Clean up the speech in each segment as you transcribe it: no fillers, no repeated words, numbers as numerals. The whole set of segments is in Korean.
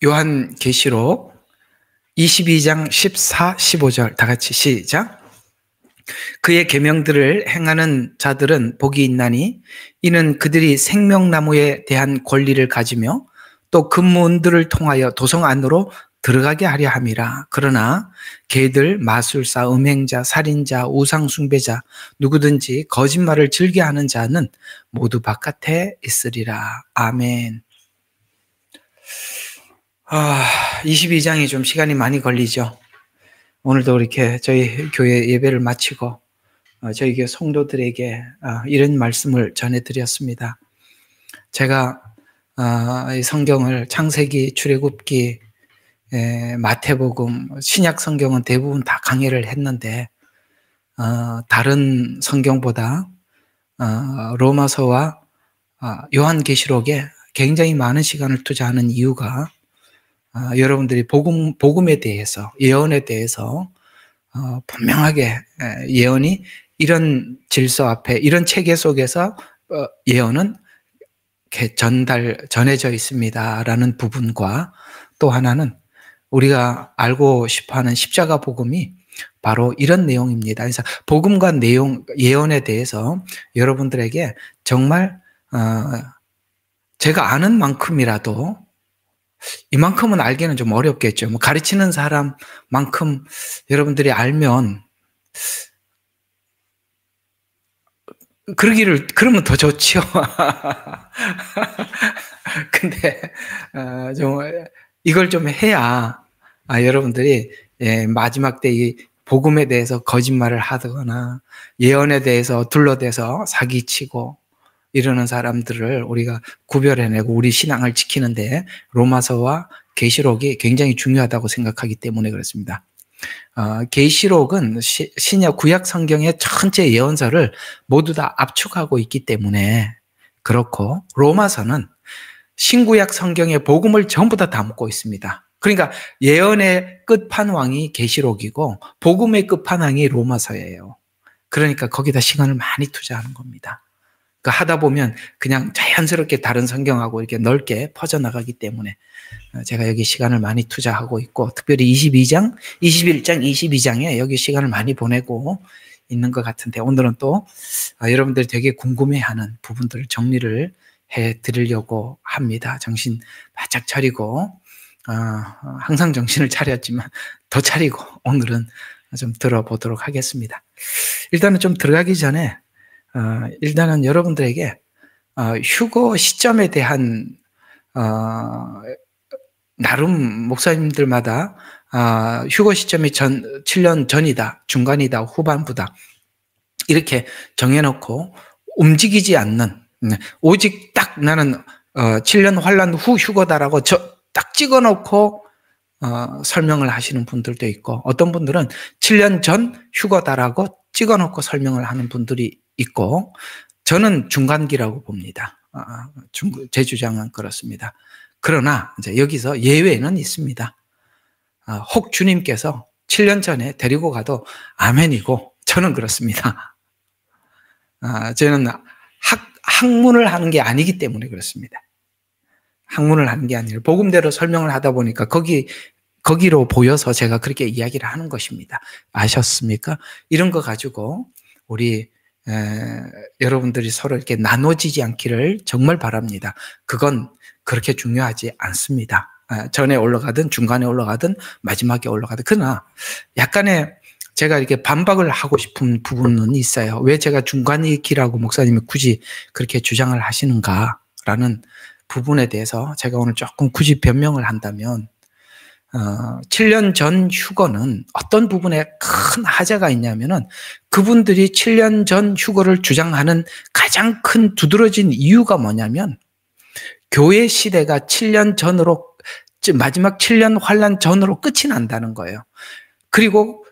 요한계시록 22장 14, 15절 다 같이 시작. 그의 계명들을 행하는 자들은 복이 있나니 이는 그들이 생명나무에 대한 권리를 가지며 또 그 문들을 통하여 도성 안으로 들어가게 하려 함이라. 그러나 개들, 마술사, 음행자, 살인자, 우상숭배자, 누구든지 거짓말을 즐겨하는 자는 모두 바깥에 있으리라. 아멘. 22장이 좀 시간이 많이 걸리죠. 오늘도 이렇게 저희 교회 예배를 마치고 저희 교회 성도들에게 이런 말씀을 전해드렸습니다. 제가 이 성경을 창세기, 출애굽기, 마태복음, 신약 성경은 대부분 다 강해를 했는데 다른 성경보다 로마서와 요한계시록에 굉장히 많은 시간을 투자하는 이유가 여러분들이 복음에 대해서, 예언에 대해서 분명하게 예언이 이런 질서 앞에, 이런 체계 속에서 예언은 전해져 있습니다라는 부분과 또 하나는 우리가 알고 싶어하는 십자가 복음이 바로 이런 내용입니다. 그래서 복음과 내용, 예언에 대해서 여러분들에게 정말 제가 아는 만큼이라도 이만큼은 알기는 좀 어렵겠죠. 뭐 가르치는 사람만큼 여러분들이 알면 그러면 더 좋지요. 근데 좀 이걸 좀 해야 여러분들이 마지막 때 이 복음에 대해서 거짓말을 하거나 예언에 대해서 둘러대서 사기치고 이러는 사람들을 우리가 구별해내고 우리 신앙을 지키는데 로마서와 계시록이 굉장히 중요하다고 생각하기 때문에 그렇습니다. 계시록은 신약 구약 성경의 전체 예언서를 모두 다 압축하고 있기 때문에 그렇고, 로마서는 신구약 성경의 복음을 전부 다 담고 있습니다. 그러니까 예언의 끝판왕이 계시록이고 복음의 끝판왕이 로마서예요. 그러니까 거기다 시간을 많이 투자하는 겁니다. 그러니까 하다 보면 그냥 자연스럽게 다른 성경하고 이렇게 넓게 퍼져나가기 때문에 제가 여기 시간을 많이 투자하고 있고, 특별히 21장, 22장에 여기 시간을 많이 보내고 있는 것 같은데, 오늘은 또 여러분들이 되게 궁금해하는 부분들을 정리를 해드리려고 합니다. 정신 바짝 차리고, 항상 정신을 차렸지만 더 차리고 오늘은 좀 들어보도록 하겠습니다. 일단은 좀 들어가기 전에 일단은 여러분들에게 휴거 시점에 대한 나름 목사님들마다 휴거 시점이 7년 전이다, 중간이다, 후반부다 이렇게 정해놓고 움직이지 않는, 오직 딱 나는 7년 환란 후 휴거다라고 딱 찍어놓고 설명을 하시는 분들도 있고, 어떤 분들은 7년 전 휴거다라고 찍어놓고 설명을 하는 분들이 있고, 저는 중간기라고 봅니다. 제 주장은 그렇습니다. 그러나 이제 여기서 예외는 있습니다. 혹 주님께서 7년 전에 데리고 가도 아멘이고, 저는 그렇습니다. 저는 학문을 하는 게 아니기 때문에 그렇습니다. 학문을 하는 게 아니라 복음대로 설명을 하다 보니까 거기로 보여서 제가 그렇게 이야기를 하는 것입니다. 아셨습니까? 이런 거 가지고 우리 여러분들이 서로 이렇게 나눠지지 않기를 정말 바랍니다. 그건 그렇게 중요하지 않습니다. 전에 올라가든 중간에 올라가든 마지막에 올라가든. 그러나 약간의 제가 이렇게 반박을 하고 싶은 부분은 있어요. 왜 제가 중간이 기라고 목사님이 굳이 그렇게 주장을 하시는가라는 부분에 대해서 제가 오늘 조금 굳이 변명을 한다면, 7년 전 휴거는 어떤 부분에 큰 하자가 있냐면은, 그분들이 7년 전 휴거를 주장하는 가장 큰 두드러진 이유가 뭐냐면, 교회 시대가 7년 전으로, 마지막 7년 환란 전으로 끝이 난다는 거예요. 그리고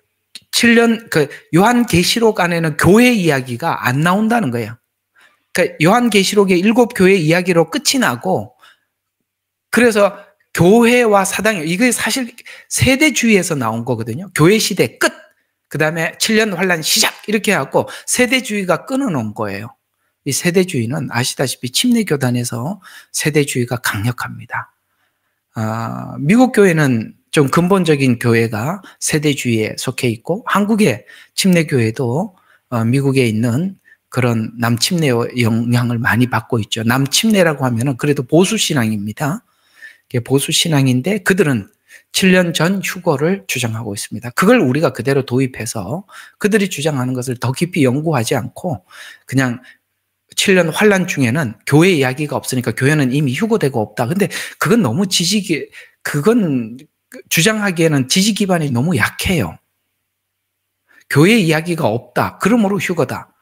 7년, 요한계시록 안에는 교회 이야기가 안 나온다는 거예요. 그러니까 요한계시록의 7교회 이야기로 끝이 나고, 그래서 교회와 사당이, 이게 사실 세대주의에서 나온 거거든요. 교회 시대 끝, 그 다음에 7년 환란 시작, 이렇게 해갖고 세대주의가 끊어놓은 거예요. 이 세대주의는 아시다시피 침례교단에서 세대주의가 강력합니다. 미국 교회는 좀 근본적인 교회가 세대주의에 속해 있고 한국의 침례교회도 미국에 있는 그런 남침례의 영향을 많이 받고 있죠. 남침례라고 하면은 그래도 보수신앙입니다. 보수신앙인데 그들은 7년 전 휴거를 주장하고 있습니다. 그걸 우리가 그대로 도입해서 그들이 주장하는 것을 더 깊이 연구하지 않고 그냥 7년 환란 중에는 교회 이야기가 없으니까 교회는 이미 휴거되고 없다. 근데 그건 너무 그건 주장하기에는 지지 기반이 너무 약해요. 교회 이야기가 없다. 그러므로 휴거다.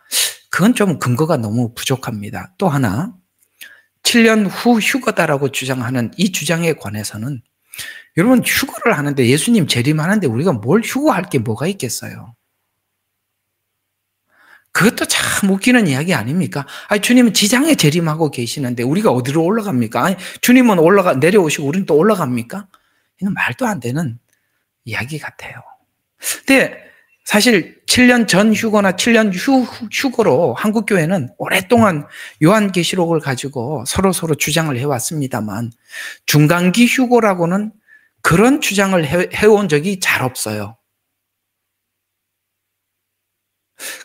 그건 좀 근거가 너무 부족합니다. 또 하나, 7년 후 휴거다라고 주장하는 이 주장에 관해서는 여러분 휴거를 하는데 예수님 재림하는데 우리가 뭘 휴거할 게 뭐가 있겠어요? 그것도 참 웃기는 이야기 아닙니까? 아니, 주님은 지상에 재림하고 계시는데 우리가 어디로 올라갑니까? 아니, 주님은 내려오시고 우리는 또 올라갑니까? 이건 말도 안 되는 이야기 같아요. 근데 사실 7년 전 휴거나 7년 후 휴거로 한국교회는 오랫동안 요한계시록을 가지고 서로 주장을 해왔습니다만 중간기 휴거라고는 그런 주장을 해온 적이 잘 없어요.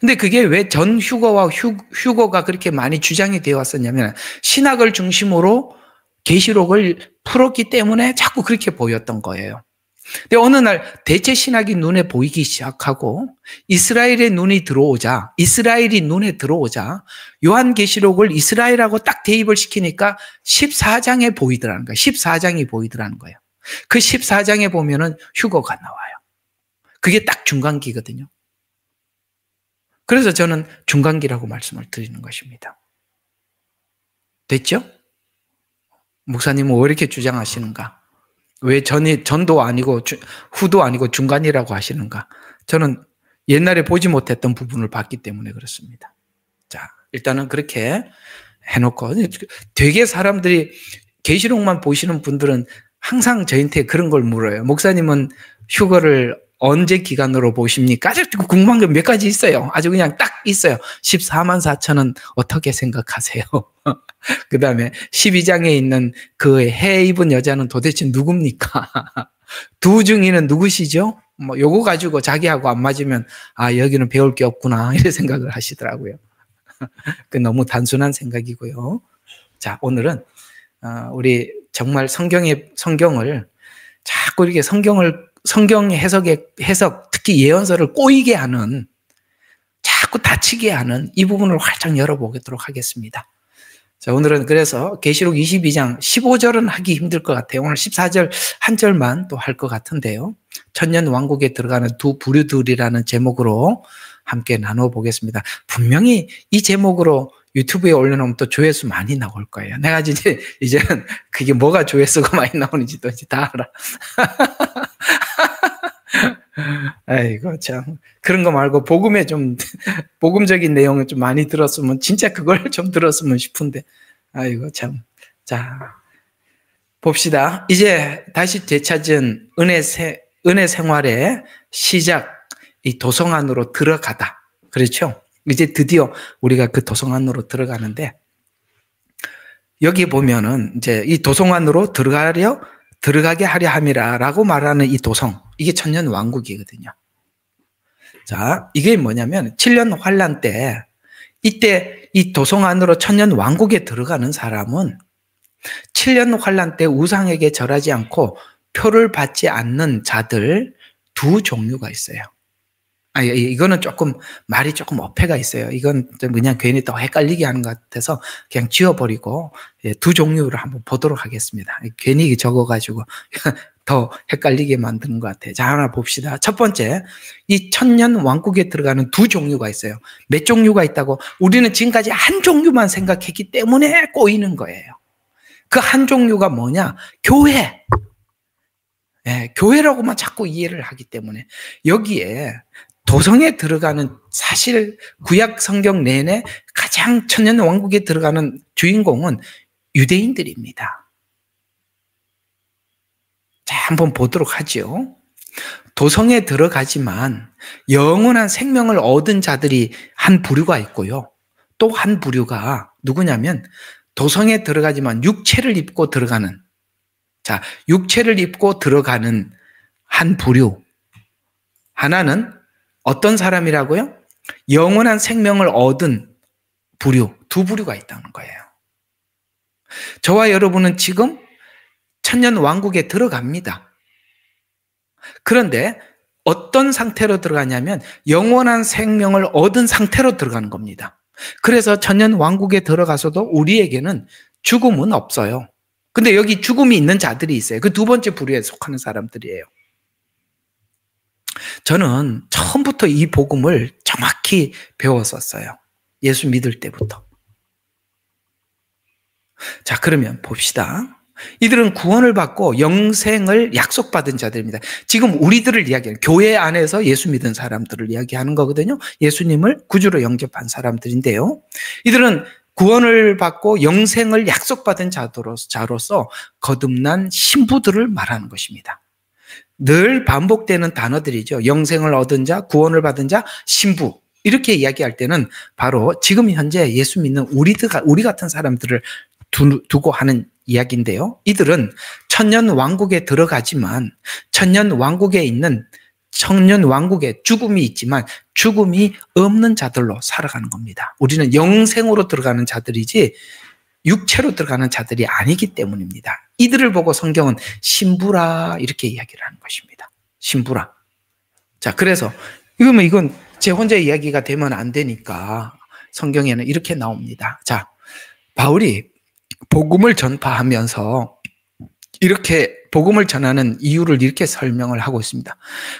근데 그게 왜 전 휴거와 휴거가 그렇게 많이 주장이 되어 왔었냐면 신학을 중심으로 계시록을 풀었기 때문에 자꾸 그렇게 보였던 거예요. 근데 어느 날 대체 신학이 눈에 보이기 시작하고 이스라엘이 눈에 들어오자 요한계시록을 이스라엘하고 딱 대입을 시키니까 14장에 보이더라는 거예요. 14장이 보이더라는 거예요. 그 14장에 보면은 휴거가 나와요. 그게 딱 중간기거든요. 그래서 저는 중간기라고 말씀을 드리는 것입니다. 됐죠? 목사님은 왜 이렇게 주장하시는가? 왜 전도 아니고 후도 아니고 중간이라고 하시는가? 저는 옛날에 보지 못했던 부분을 봤기 때문에 그렇습니다. 자, 일단은 그렇게 해놓고 되게 사람들이 계시록만 보시는 분들은 항상 저한테 그런 걸 물어요. 목사님은 휴거를 언제 기간으로 보십니까? 아주 궁금한 게 몇 가지 있어요. 아주 그냥 딱 있어요. 14만 4천은 어떻게 생각하세요? 그 다음에 12장에 있는 그 해 입은 여자는 도대체 누굽니까? 두 중이는 누구시죠? 뭐 요거 가지고 자기하고 안 맞으면 여기는 배울 게 없구나 이런 생각을 하시더라고요. 그 너무 단순한 생각이고요. 자, 오늘은 우리 정말 성경을 자꾸 이렇게 성경 해석, 특히 예언서를 꼬이게 하는, 자꾸 다치게 하는 이 부분을 활짝 열어보도록 하겠습니다. 자, 오늘은 그래서 계시록 22장 15절은 하기 힘들 것 같아요. 오늘 14절 한 절만 또 할 것 같은데요. 천년 왕국에 들어가는 두 부류들이라는 제목으로 함께 나눠보겠습니다. 분명히 이 제목으로 유튜브에 올려놓으면 또 조회수 많이 나올 거예요. 내가 이제는 그게 뭐가 조회수가 많이 나오는지도 이제 다 알아. 아이고, 참. 그런 거 말고 복음적인 내용을 좀 많이 들었으면, 진짜 그걸 좀 들었으면 싶은데. 아이고, 참. 자, 봅시다. 이제 다시 되찾은 은혜 생활의 시작, 이 도성 안으로 들어가다. 그렇죠? 이제 드디어 우리가 그 도성 안으로 들어가는데, 여기 보면은 이제 이 도성 안으로 들어가게 하려 함이라라고 말하는 이 도성, 이게 천년 왕국이거든요. 자, 이게 뭐냐면 7년 환란 때, 이때 이 도성 안으로 천년 왕국에 들어가는 사람은 7년 환란 때 우상에게 절하지 않고 표를 받지 않는 자들 두 종류가 있어요. 이거는 말이 조금 어폐가 있어요. 이건 그냥 괜히 또 헷갈리게 하는 것 같아서 그냥 지워버리고 두 종류를 한번 보도록 하겠습니다. 괜히 적어가지고 더 헷갈리게 만드는 것 같아요. 자, 하나 봅시다. 첫 번째, 이 천년 왕국에 들어가는 두 종류가 있어요. 몇 종류가 있다고? 우리는 지금까지 한 종류만 생각했기 때문에 꼬이는 거예요. 그 한 종류가 뭐냐? 교회. 네, 교회라고만 자꾸 이해를 하기 때문에 여기에 도성에 들어가는, 사실 구약 성경 내내 가장 천년 왕국에 들어가는 주인공은 유대인들입니다. 자, 한번 보도록 하죠. 도성에 들어가지만 영원한 생명을 얻은 자들이 한 부류가 있고요. 또 한 부류가 누구냐면 도성에 들어가지만 육체를 입고 들어가는, 자, 육체를 입고 들어가는 한 부류. 하나는 어떤 사람이라고요? 영원한 생명을 얻은 부류, 두 부류가 있다는 거예요. 저와 여러분은 지금 천년 왕국에 들어갑니다. 그런데 어떤 상태로 들어가냐면 영원한 생명을 얻은 상태로 들어가는 겁니다. 그래서 천년 왕국에 들어가서도 우리에게는 죽음은 없어요. 근데 여기 죽음이 있는 자들이 있어요. 그 두 번째 부류에 속하는 사람들이에요. 저는 처음부터 이 복음을 정확히 배웠었어요. 예수 믿을 때부터. 자, 그러면 봅시다. 이들은 구원을 받고 영생을 약속받은 자들입니다. 지금 우리들을 이야기하는, 교회 안에서 예수 믿은 사람들을 이야기하는 거거든요. 예수님을 구주로 영접한 사람들인데요. 이들은 구원을 받고 영생을 약속받은 자로서 거듭난 신부들을 말하는 것입니다. 늘 반복되는 단어들이죠. 영생을 얻은 자, 구원을 받은 자, 신부. 이렇게 이야기할 때는 바로 지금 현재 예수 믿는 우리 같은 사람들을 두고 하는 이야기인데요. 이들은 천년 왕국에 들어가지만 천년 왕국에 죽음이 있지만 죽음이 없는 자들로 살아가는 겁니다. 우리는 영생으로 들어가는 자들이지 육체로 들어가는 자들이 아니기 때문입니다. 이들을 보고 성경은 신부라 이렇게 이야기를 하는 것입니다. 신부라. 자, 그래서 이건 제 혼자 이야기가 되면 안 되니까 성경에는 이렇게 나옵니다. 자, 바울이 복음을 전파하면서 이렇게 복음을 전하는 이유를 이렇게 설명을 하고 있습니다.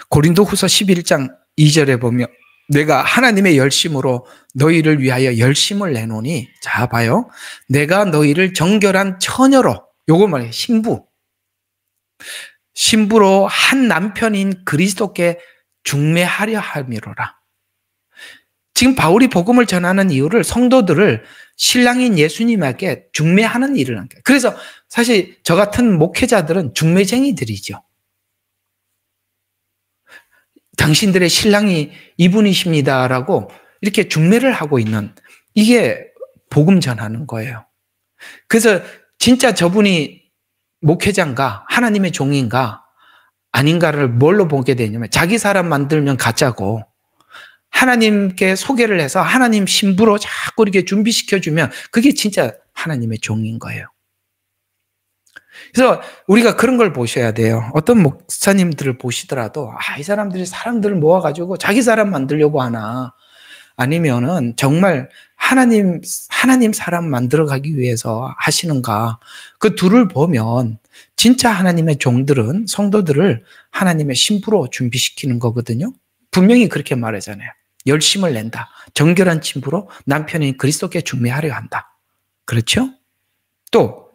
고린도후서 11장 2절에 보면 내가 하나님의 열심으로 너희를 위하여 열심을 내노니, 자 봐요. 내가 너희를 정결한 처녀로, 요거 말이에요. 신부로 한 남편인 그리스도께 중매하려 함이로라. 지금 바울이 복음을 전하는 이유를 성도들을 신랑인 예수님에게 중매하는 일을 한 거예요. 그래서 사실 저 같은 목회자들은 중매쟁이들이죠. 당신들의 신랑이 이분이십니다라고 이렇게 중매를 하고 있는, 이게 복음 전하는 거예요. 그래서 진짜 저분이 목회자인가 하나님의 종인가 아닌가를 뭘로 보게 되냐면 자기 사람 만들면 가짜고 하나님께 소개를 해서 하나님 신부로 자꾸 이렇게 준비시켜주면 그게 진짜 하나님의 종인 거예요. 그래서 우리가 그런 걸 보셔야 돼요. 어떤 목사님들을 보시더라도 이 사람들이 사람들을 모아가지고 자기 사람 만들려고 하나, 아니면은 정말 하나님 사람 만들어가기 위해서 하시는가, 그 둘을 보면 진짜 하나님의 종들은 성도들을 하나님의 신부로 준비시키는 거거든요. 분명히 그렇게 말하잖아요. 열심을 낸다. 정결한 신부로 남편인 그리스도께 중매하려 한다. 그렇죠? 또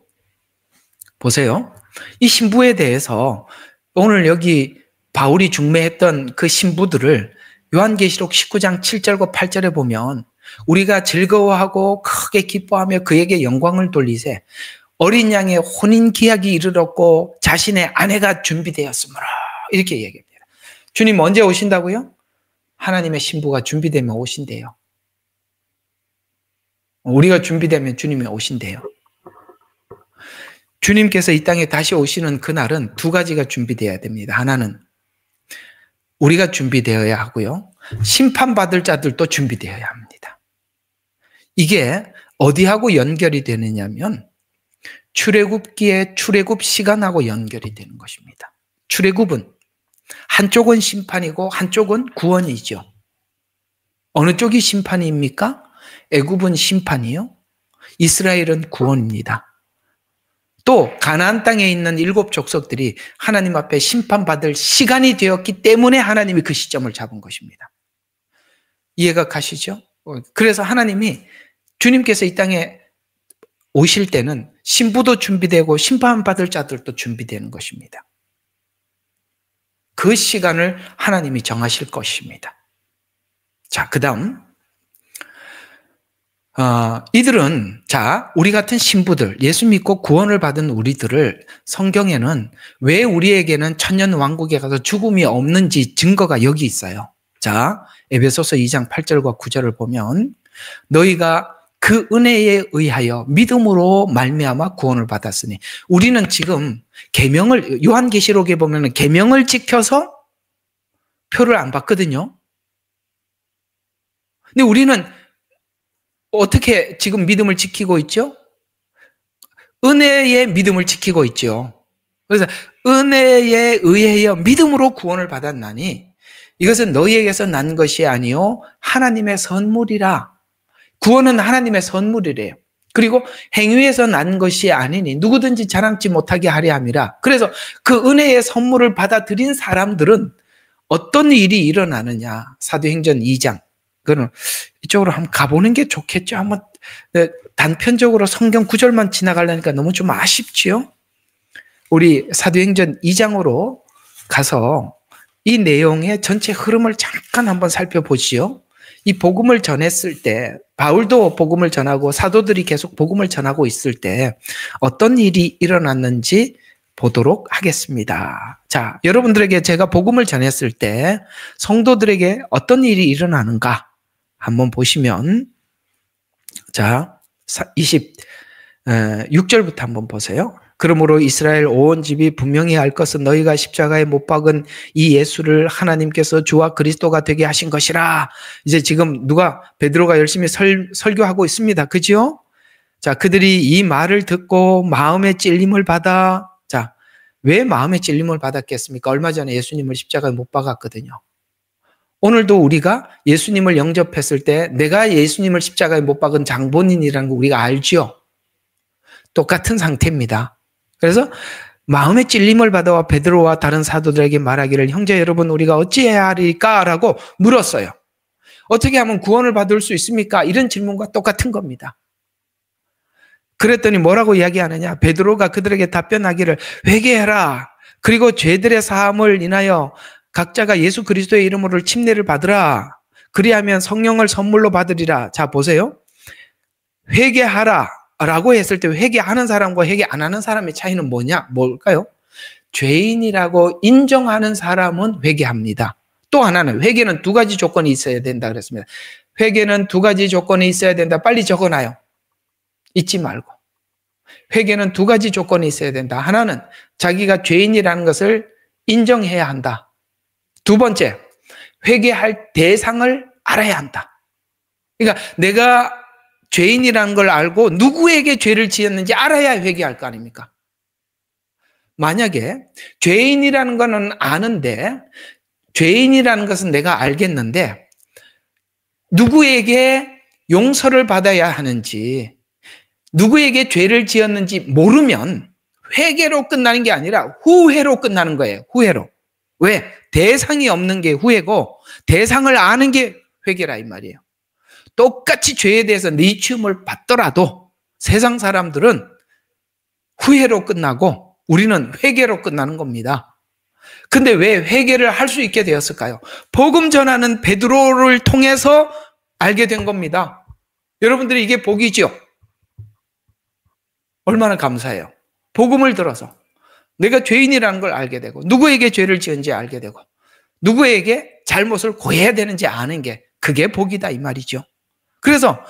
보세요. 이 신부에 대해서 오늘 여기 바울이 중매했던 그 신부들을 요한계시록 19장 7절과 8절에 보면 우리가 즐거워하고 크게 기뻐하며 그에게 영광을 돌리세 어린 양의 혼인 기약이 이르렀고 자신의 아내가 준비되었으므로, 이렇게 얘기합니다. 주님 언제 오신다고요? 하나님의 신부가 준비되면 오신대요. 우리가 준비되면 주님이 오신대요. 주님께서 이 땅에 다시 오시는 그날은 두 가지가 준비되어야 됩니다. 하나는 우리가 준비되어야 하고요. 심판받을 자들도 준비되어야 합니다. 이게 어디하고 연결이 되느냐면 출애굽기의 출애굽 시간하고 연결이 되는 것입니다. 출애굽은 한쪽은 심판이고 한쪽은 구원이죠. 어느 쪽이 심판입니까? 애굽은 심판이요. 이스라엘은 구원입니다. 또 가나안 땅에 있는 7 족속들이 하나님 앞에 심판받을 시간이 되었기 때문에 하나님이 그 시점을 잡은 것입니다. 이해가 가시죠? 그래서 하나님이 주님께서 이 땅에 오실 때는 신부도 준비되고 심판받을 자들도 준비되는 것입니다. 그 시간을 하나님이 정하실 것입니다. 자, 그 다음 이들은, 자, 우리 같은 신부들, 예수 믿고 구원을 받은 우리들을 성경에는 왜 우리에게는 천년 왕국에 가서 죽음이 없는지 증거가 여기 있어요. 자, 에베소서 2장 8절과 9절을 보면 너희가 그 은혜에 의하여 믿음으로 말미암아 구원을 받았으니 우리는 지금 계명을 요한계시록에 보면 계명을 지켜서 표를 안 받거든요. 근데 우리는 어떻게 지금 믿음을 지키고 있죠? 은혜의 믿음을 지키고 있죠. 그래서 은혜에 의하여 믿음으로 구원을 받았나니 이것은 너희에게서 난 것이 아니요 하나님의 선물이라. 구원은 하나님의 선물이래요. 그리고 행위에서 난 것이 아니니 누구든지 자랑치 못하게 하려 함이라. 그래서 그 은혜의 선물을 받아들인 사람들은 어떤 일이 일어나느냐. 사도행전 2장. 그거는 이쪽으로 한번 가보는 게 좋겠죠. 한번 단편적으로 성경 구절만 지나가려니까 너무 좀 아쉽지요. 우리 사도행전 2장으로 가서 이 내용의 전체 흐름을 잠깐 한번 살펴보시죠. 이 복음을 전했을 때 바울도 복음을 전하고 사도들이 계속 복음을 전하고 있을 때 어떤 일이 일어났는지 보도록 하겠습니다. 자, 여러분들에게 제가 복음을 전했을 때 성도들에게 어떤 일이 일어나는가 한번 보시면, 자, 26절부터 한번 보세요. 그러므로 이스라엘 온 집이 분명히 알 것은 너희가 십자가에 못 박은 이 예수를 하나님께서 주와 그리스도가 되게 하신 것이라. 이제 지금 베드로가 열심히 설교하고 있습니다. 그죠? 자, 그들이 이 말을 듣고 마음의 찔림을 받아. 자, 왜 마음의 찔림을 받았겠습니까? 얼마 전에 예수님을 십자가에 못 박았거든요. 오늘도 우리가 예수님을 영접했을 때 내가 예수님을 십자가에 못 박은 장본인이라는 거 우리가 알죠? 똑같은 상태입니다. 그래서 마음의 찔림을 받아와 베드로와 다른 사도들에게 말하기를 형제 여러분 우리가 어찌해야 하리까라고 물었어요. 어떻게 하면 구원을 받을 수 있습니까? 이런 질문과 똑같은 겁니다. 그랬더니 뭐라고 이야기하느냐? 베드로가 그들에게 답변하기를 회개해라. 그리고 죄들의 사함을 인하여 각자가 예수 그리스도의 이름으로 침례를 받으라. 그리하면 성령을 선물로 받으리라. 자, 보세요. 회개하라 라고 했을 때 회개하는 사람과 회개 안 하는 사람의 차이는 뭘까요? 죄인이라고 인정하는 사람은 회개합니다. 또 하나는 회개는 두 가지 조건이 있어야 된다 그랬습니다. 회개는 두 가지 조건이 있어야 된다. 빨리 적어놔요. 잊지 말고. 회개는 두 가지 조건이 있어야 된다. 하나는 자기가 죄인이라는 것을 인정해야 한다. 두 번째, 회개할 대상을 알아야 한다. 그러니까 내가 죄인이라는 걸 알고 누구에게 죄를 지었는지 알아야 회개할 거 아닙니까? 만약에 죄인이라는 거는 아는데 죄인이라는 것은 내가 알겠는데 누구에게 용서를 받아야 하는지 누구에게 죄를 지었는지 모르면 회개로 끝나는 게 아니라 후회로 끝나는 거예요. 후회로. 왜? 대상이 없는 게 후회고 대상을 아는 게 회개라 이 말이에요. 똑같이 죄에 대해서 리치움을 받더라도 세상 사람들은 후회로 끝나고 우리는 회개로 끝나는 겁니다. 근데 왜 회개를 할 수 있게 되었을까요? 복음 전하는 베드로를 통해서 알게 된 겁니다. 여러분들이 이게 복이죠? 얼마나 감사해요. 복음을 들어서 내가 죄인이라는 걸 알게 되고 누구에게 죄를 지은지 알게 되고 누구에게 잘못을 고해야 되는지 아는 게 그게 복이다 이 말이죠. 그래서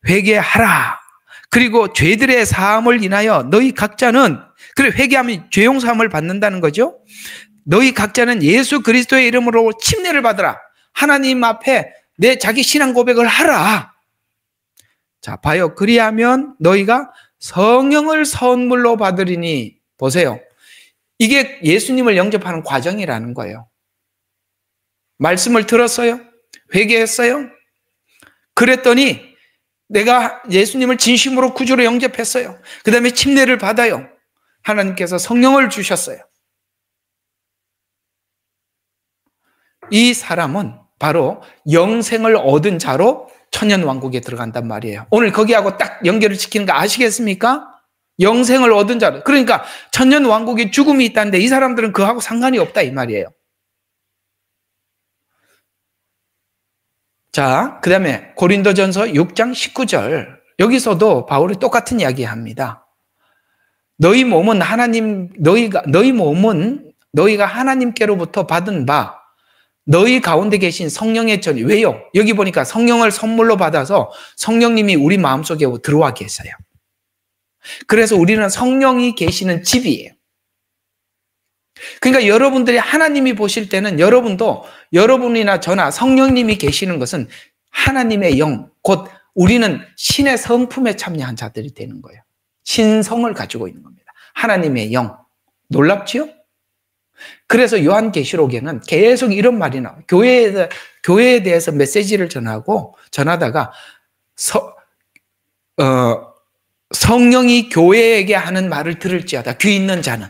회개하라. 그리고 죄들의 사함을 인하여 너희 각자는 그래 회개하면 죄 용서함을 받는다는 거죠. 너희 각자는 예수 그리스도의 이름으로 침례를 받으라. 하나님 앞에 내 자기 신앙 고백을 하라. 자, 봐요. 그리하면 너희가 성령을 선물로 받으리니 보세요. 이게 예수님을 영접하는 과정이라는 거예요. 말씀을 들었어요? 회개했어요? 그랬더니 내가 예수님을 진심으로 구주로 영접했어요. 그 다음에 침례를 받아요. 하나님께서 성령을 주셨어요. 이 사람은 바로 영생을 얻은 자로 천년왕국에 들어간단 말이에요. 오늘 거기하고 딱 연결을 시키는 거 아시겠습니까? 영생을 얻은 자로. 그러니까 천년왕국에 죽음이 있다는데 이 사람들은 그하고 상관이 없다 이 말이에요. 자, 그 다음에 고린도전서 6장 19절 여기서도 바울이 똑같은 이야기 합니다. 너희 몸은 너희가 하나님께로부터 받은 바 너희 가운데 계신 성령의 전이. 왜요? 여기 보니까 성령을 선물로 받아서 성령님이 우리 마음속에 들어와 계세요. 그래서 우리는 성령이 계시는 집이에요. 그러니까 여러분들이 하나님이 보실 때는 여러분도, 여러분이나 저나 성령님이 계시는 것은 하나님의 영, 곧 우리는 신의 성품에 참여한 자들이 되는 거예요. 신성을 가지고 있는 겁니다. 하나님의 영. 놀랍지요? 그래서 요한계시록에는 계속 이런 말이 나와요. 교회에 대해서 메시지를 전하다가 성령이 교회에게 하는 말을 들을지어다. 귀 있는 자는.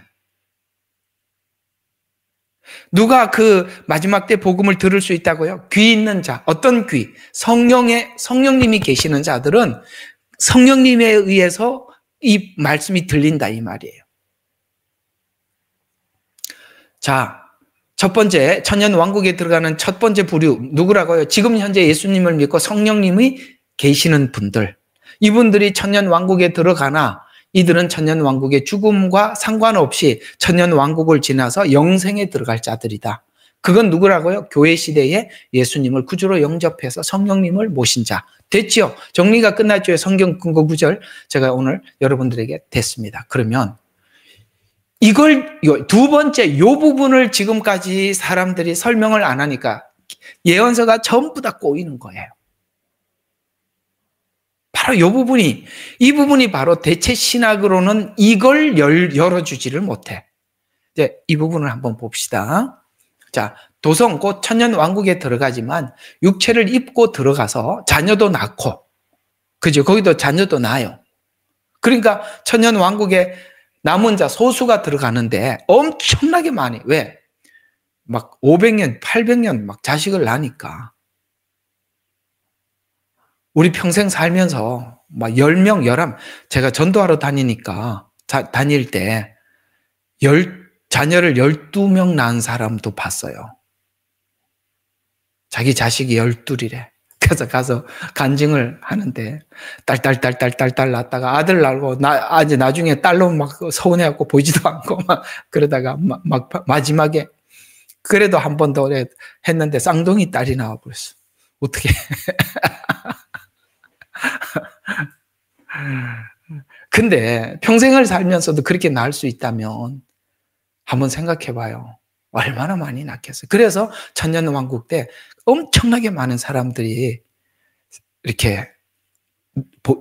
누가 그 마지막 때 복음을 들을 수 있다고요? 귀 있는 자. 어떤 귀? 성령님이 계시는 자들은 성령님에 의해서 이 말씀이 들린다 이 말이에요. 자, 첫 번째 천년 왕국에 들어가는 첫 번째 부류 누구라고요? 지금 현재 예수님을 믿고 성령님이 계시는 분들. 이분들이 천년 왕국에 들어가나 이들은 천년 왕국의 죽음과 상관없이 천년 왕국을 지나서 영생에 들어갈 자들이다. 그건 누구라고요? 교회 시대에 예수님을 구주로 영접해서 성령님을 모신 자. 됐죠? 정리가 끝났죠? 성경 근거 구절 제가 오늘 여러분들에게 됐습니다. 그러면 이걸 두 번째 이 부분을 지금까지 사람들이 설명을 안 하니까 예언서가 전부 다 꼬이는 거예요. 바로 이 부분이 바로 대체 신학으로는 이걸 열어주지를 못해. 이제 이 부분을 한번 봅시다. 자, 도성 곧 천년 왕국에 들어가지만 육체를 입고 들어가서 자녀도 낳고, 그죠? 거기도 자녀도 낳아요. 그러니까 천년 왕국에 남은 자 소수가 들어가는데 엄청나게 많이. 왜? 막 500년, 800년 막 자식을 낳으니까. 우리 평생 살면서 막 10명, 11, 제가 전도하러 다니니까, 다닐 때 자녀를 12명 낳은 사람도 봤어요. 자기 자식이 12이래. 그래서 가서 간증을 하는데, 딸 낳다가 아들 낳고, 나중에 딸로 막 서운해갖고 보이지도 않고, 막 그러다가 막 마지막에, 그래도 한 번 더 했는데 쌍둥이 딸이 나와버렸어. 어떻게. 근데 평생을 살면서도 그렇게 낳을 수 있다면 한번 생각해 봐요. 얼마나 많이 낳겠어요. 그래서 천년왕국 때 엄청나게 많은 사람들이 이렇게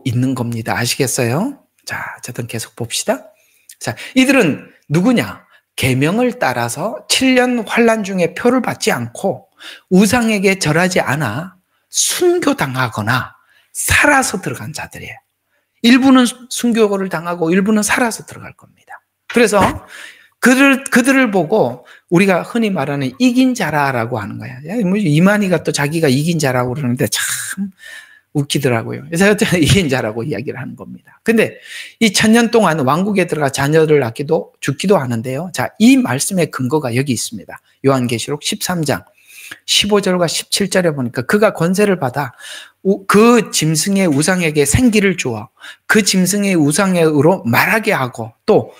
있는 겁니다. 아시겠어요? 자, 어쨌든 계속 봅시다. 자, 이들은 누구냐? 계명을 따라서 7년 환란 중에 표를 받지 않고 우상에게 절하지 않아 순교당하거나 살아서 들어간 자들이에요. 일부는 순교를 당하고 일부는 살아서 들어갈 겁니다. 그래서 그들을 보고 우리가 흔히 말하는 이긴 자라라고 하는 거야. 이만희가 또 자기가 이긴 자라고 그러는데 참 웃기더라고요. 그래서 이긴 자라고 이야기를 하는 겁니다. 근데 이 1000년 동안 왕국에 들어가 자녀를 낳기도 죽기도 하는데요. 자, 이 말씀의 근거가 여기 있습니다. 요한계시록 13장 15절과 17절에 보니까 그가 권세를 받아 그 짐승의 우상에게 생기를 주어 그 짐승의 우상으로 말하게 하고 또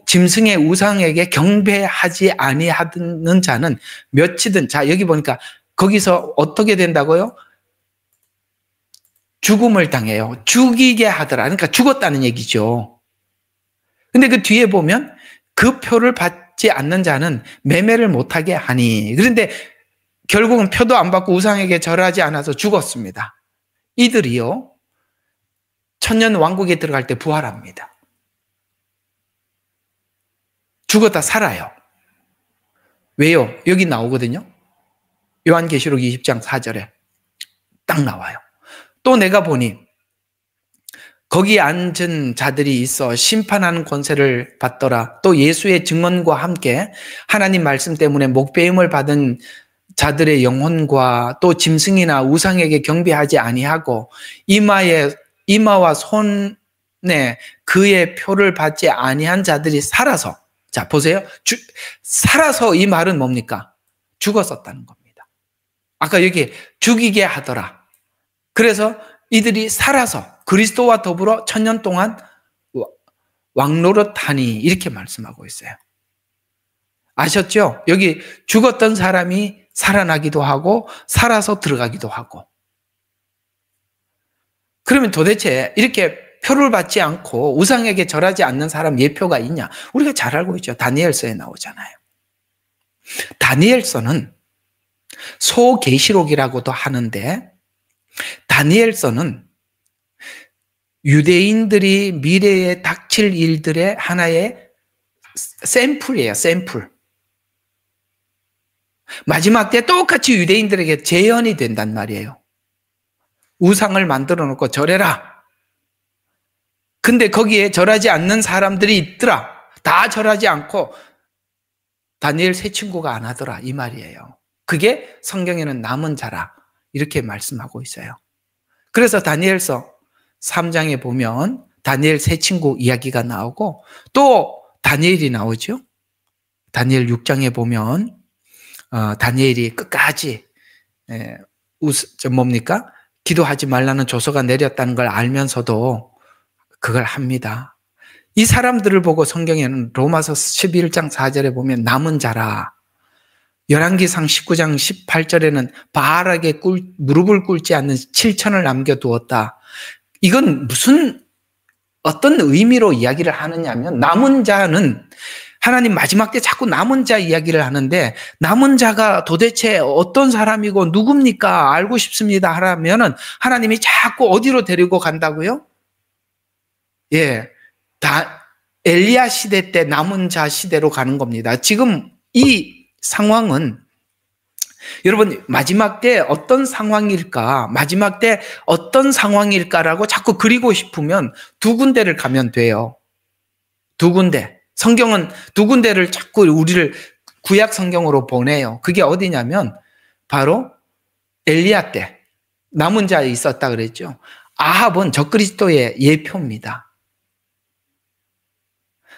짐승의 우상에게 경배하지 아니하는 자는 몇이든, 자, 여기 보니까 거기서 어떻게 된다고요? 죽음을 당해요. 죽이게 하더라. 그러니까 죽었다는 얘기죠. 근데 그 뒤에 보면 그 표를 받지 않는 자는 매매를 못하게 하니. 그런데 결국은 표도 안 받고 우상에게 절하지 않아서 죽었습니다. 이들이요, 천년 왕국에 들어갈 때 부활합니다. 죽었다 살아요. 왜요? 여기 나오거든요. 요한계시록 20장 4절에 딱 나와요. 또 내가 보니 거기 앉은 자들이 있어 심판하는 권세를 받더라. 또 예수의 증언과 함께 하나님 말씀 때문에 목배임을 받은 자들의 영혼과 또 짐승이나 우상에게 경배하지 아니하고 이마와 손에 그의 표를 받지 아니한 자들이 살아서, 자 보세요. 살아서 이 말은 뭡니까? 죽었었다는 겁니다. 아까 여기 죽이게 하더라. 그래서 이들이 살아서 그리스도와 더불어 1000년 동안 왕노릇하니 이렇게 말씀하고 있어요. 아셨죠? 여기 죽었던 사람이 살아나기도 하고 살아서 들어가기도 하고. 그러면 도대체 이렇게 표를 받지 않고 우상에게 절하지 않는 사람 예표가 있냐? 우리가 잘 알고 있죠. 다니엘서에 나오잖아요. 다니엘서는 소계시록이라고도 하는데, 다니엘서는 유대인들이 미래에 닥칠 일들의 하나의 샘플이에요. 샘플. 마지막 때 똑같이 유대인들에게 재현이 된단 말이에요. 우상을 만들어 놓고 절해라. 근데 거기에 절하지 않는 사람들이 있더라. 다 절하지 않고 다니엘 세 친구가 안 하더라, 이 말이에요. 그게 성경에는 남은 자라, 이렇게 말씀하고 있어요. 그래서 다니엘서 3장에 보면 다니엘 세 친구 이야기가 나오고 또 다니엘이 나오죠. 다니엘 6장에 보면 다니엘이 끝까지 뭡니까? 기도하지 말라는 조서가 내렸다는 걸 알면서도 그걸 합니다. 이 사람들을 보고 성경에는 로마서 11장 4절에 보면 남은 자라, 열왕기상 19장 18절에는 바알에게 무릎을 꿇지 않는 7천을 남겨두었다. 이건 어떤 의미로 이야기를 하느냐면, 남은 자는 하나님 마지막 때 자꾸 남은 자 이야기를 하는데, 남은 자가 도대체 어떤 사람이고 누굽니까? 알고 싶습니다 하라면은 하나님이 자꾸 어디로 데리고 간다고요? 예, 엘리야 시대 때 남은 자 시대로 가는 겁니다. 지금 이 상황은 여러분, 마지막 때 어떤 상황일까? 마지막 때 어떤 상황일까라고 자꾸 그리고 싶으면 두 군데를 가면 돼요. 두 군데. 성경은 두 군데를 자꾸 우리를 구약 성경으로 보내요. 그게 어디냐면 바로 엘리야 때 남은 자 있었다 그랬죠. 아합은 적그리스도의 예표입니다.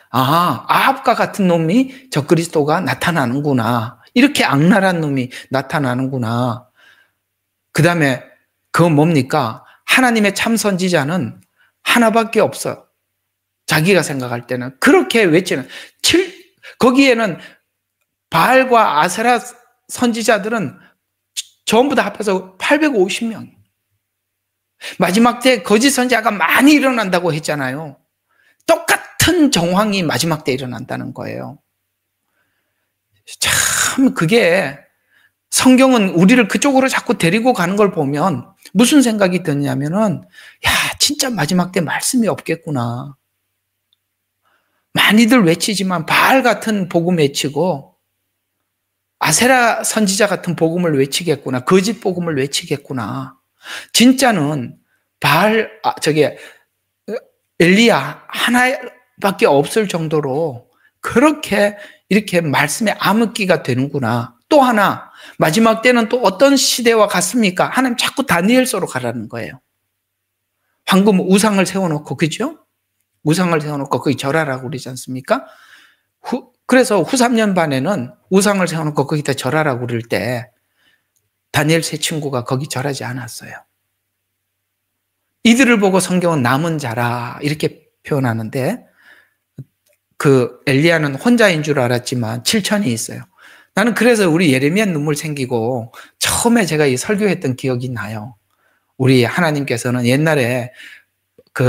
아합과 같은 놈이 적그리스도가 나타나는구나. 이렇게 악랄한 놈이 나타나는구나. 그 다음에 그건 뭡니까? 하나님의 참 선지자는 하나밖에 없어요. 자기가 생각할 때는 그렇게 외치는, 거기에는 바알과 아세라 선지자들은 전부 다 합해서 850명. 마지막 때 거짓 선지자가 많이 일어난다고 했잖아요. 똑같은 정황이 마지막 때 일어난다는 거예요. 참 그게, 성경은 우리를 그쪽으로 자꾸 데리고 가는 걸 보면 무슨 생각이 드냐면은, 야, 진짜 마지막 때 말씀이 없겠구나. 많이들 외치지만 바알 같은 복음 외치고 아세라 선지자 같은 복음을 외치겠구나. 거짓 복음을 외치겠구나. 진짜는 엘리야 하나밖에 없을 정도로 그렇게 이렇게 말씀의 암흑기가 되는구나. 또 하나, 마지막 때는 또 어떤 시대와 같습니까? 하나님 자꾸 다니엘서로 가라는 거예요. 황금 우상을 세워놓고, 그죠? 우상을 세워놓고 거기 절하라고 그러지 않습니까? 그래서 후 3년 반에는 우상을 세워놓고 거기다 절하라고 그럴 때 다니엘 세 친구가 거기 절하지 않았어요. 이들을 보고 성경은 남은 자라 이렇게 표현하는데, 그 엘리야는 혼자인 줄 알았지만 7천이 있어요. 나는 그래서 우리 예레미야 눈물 생기고 처음에 제가 이 설교했던 기억이 나요. 우리 하나님께서는 옛날에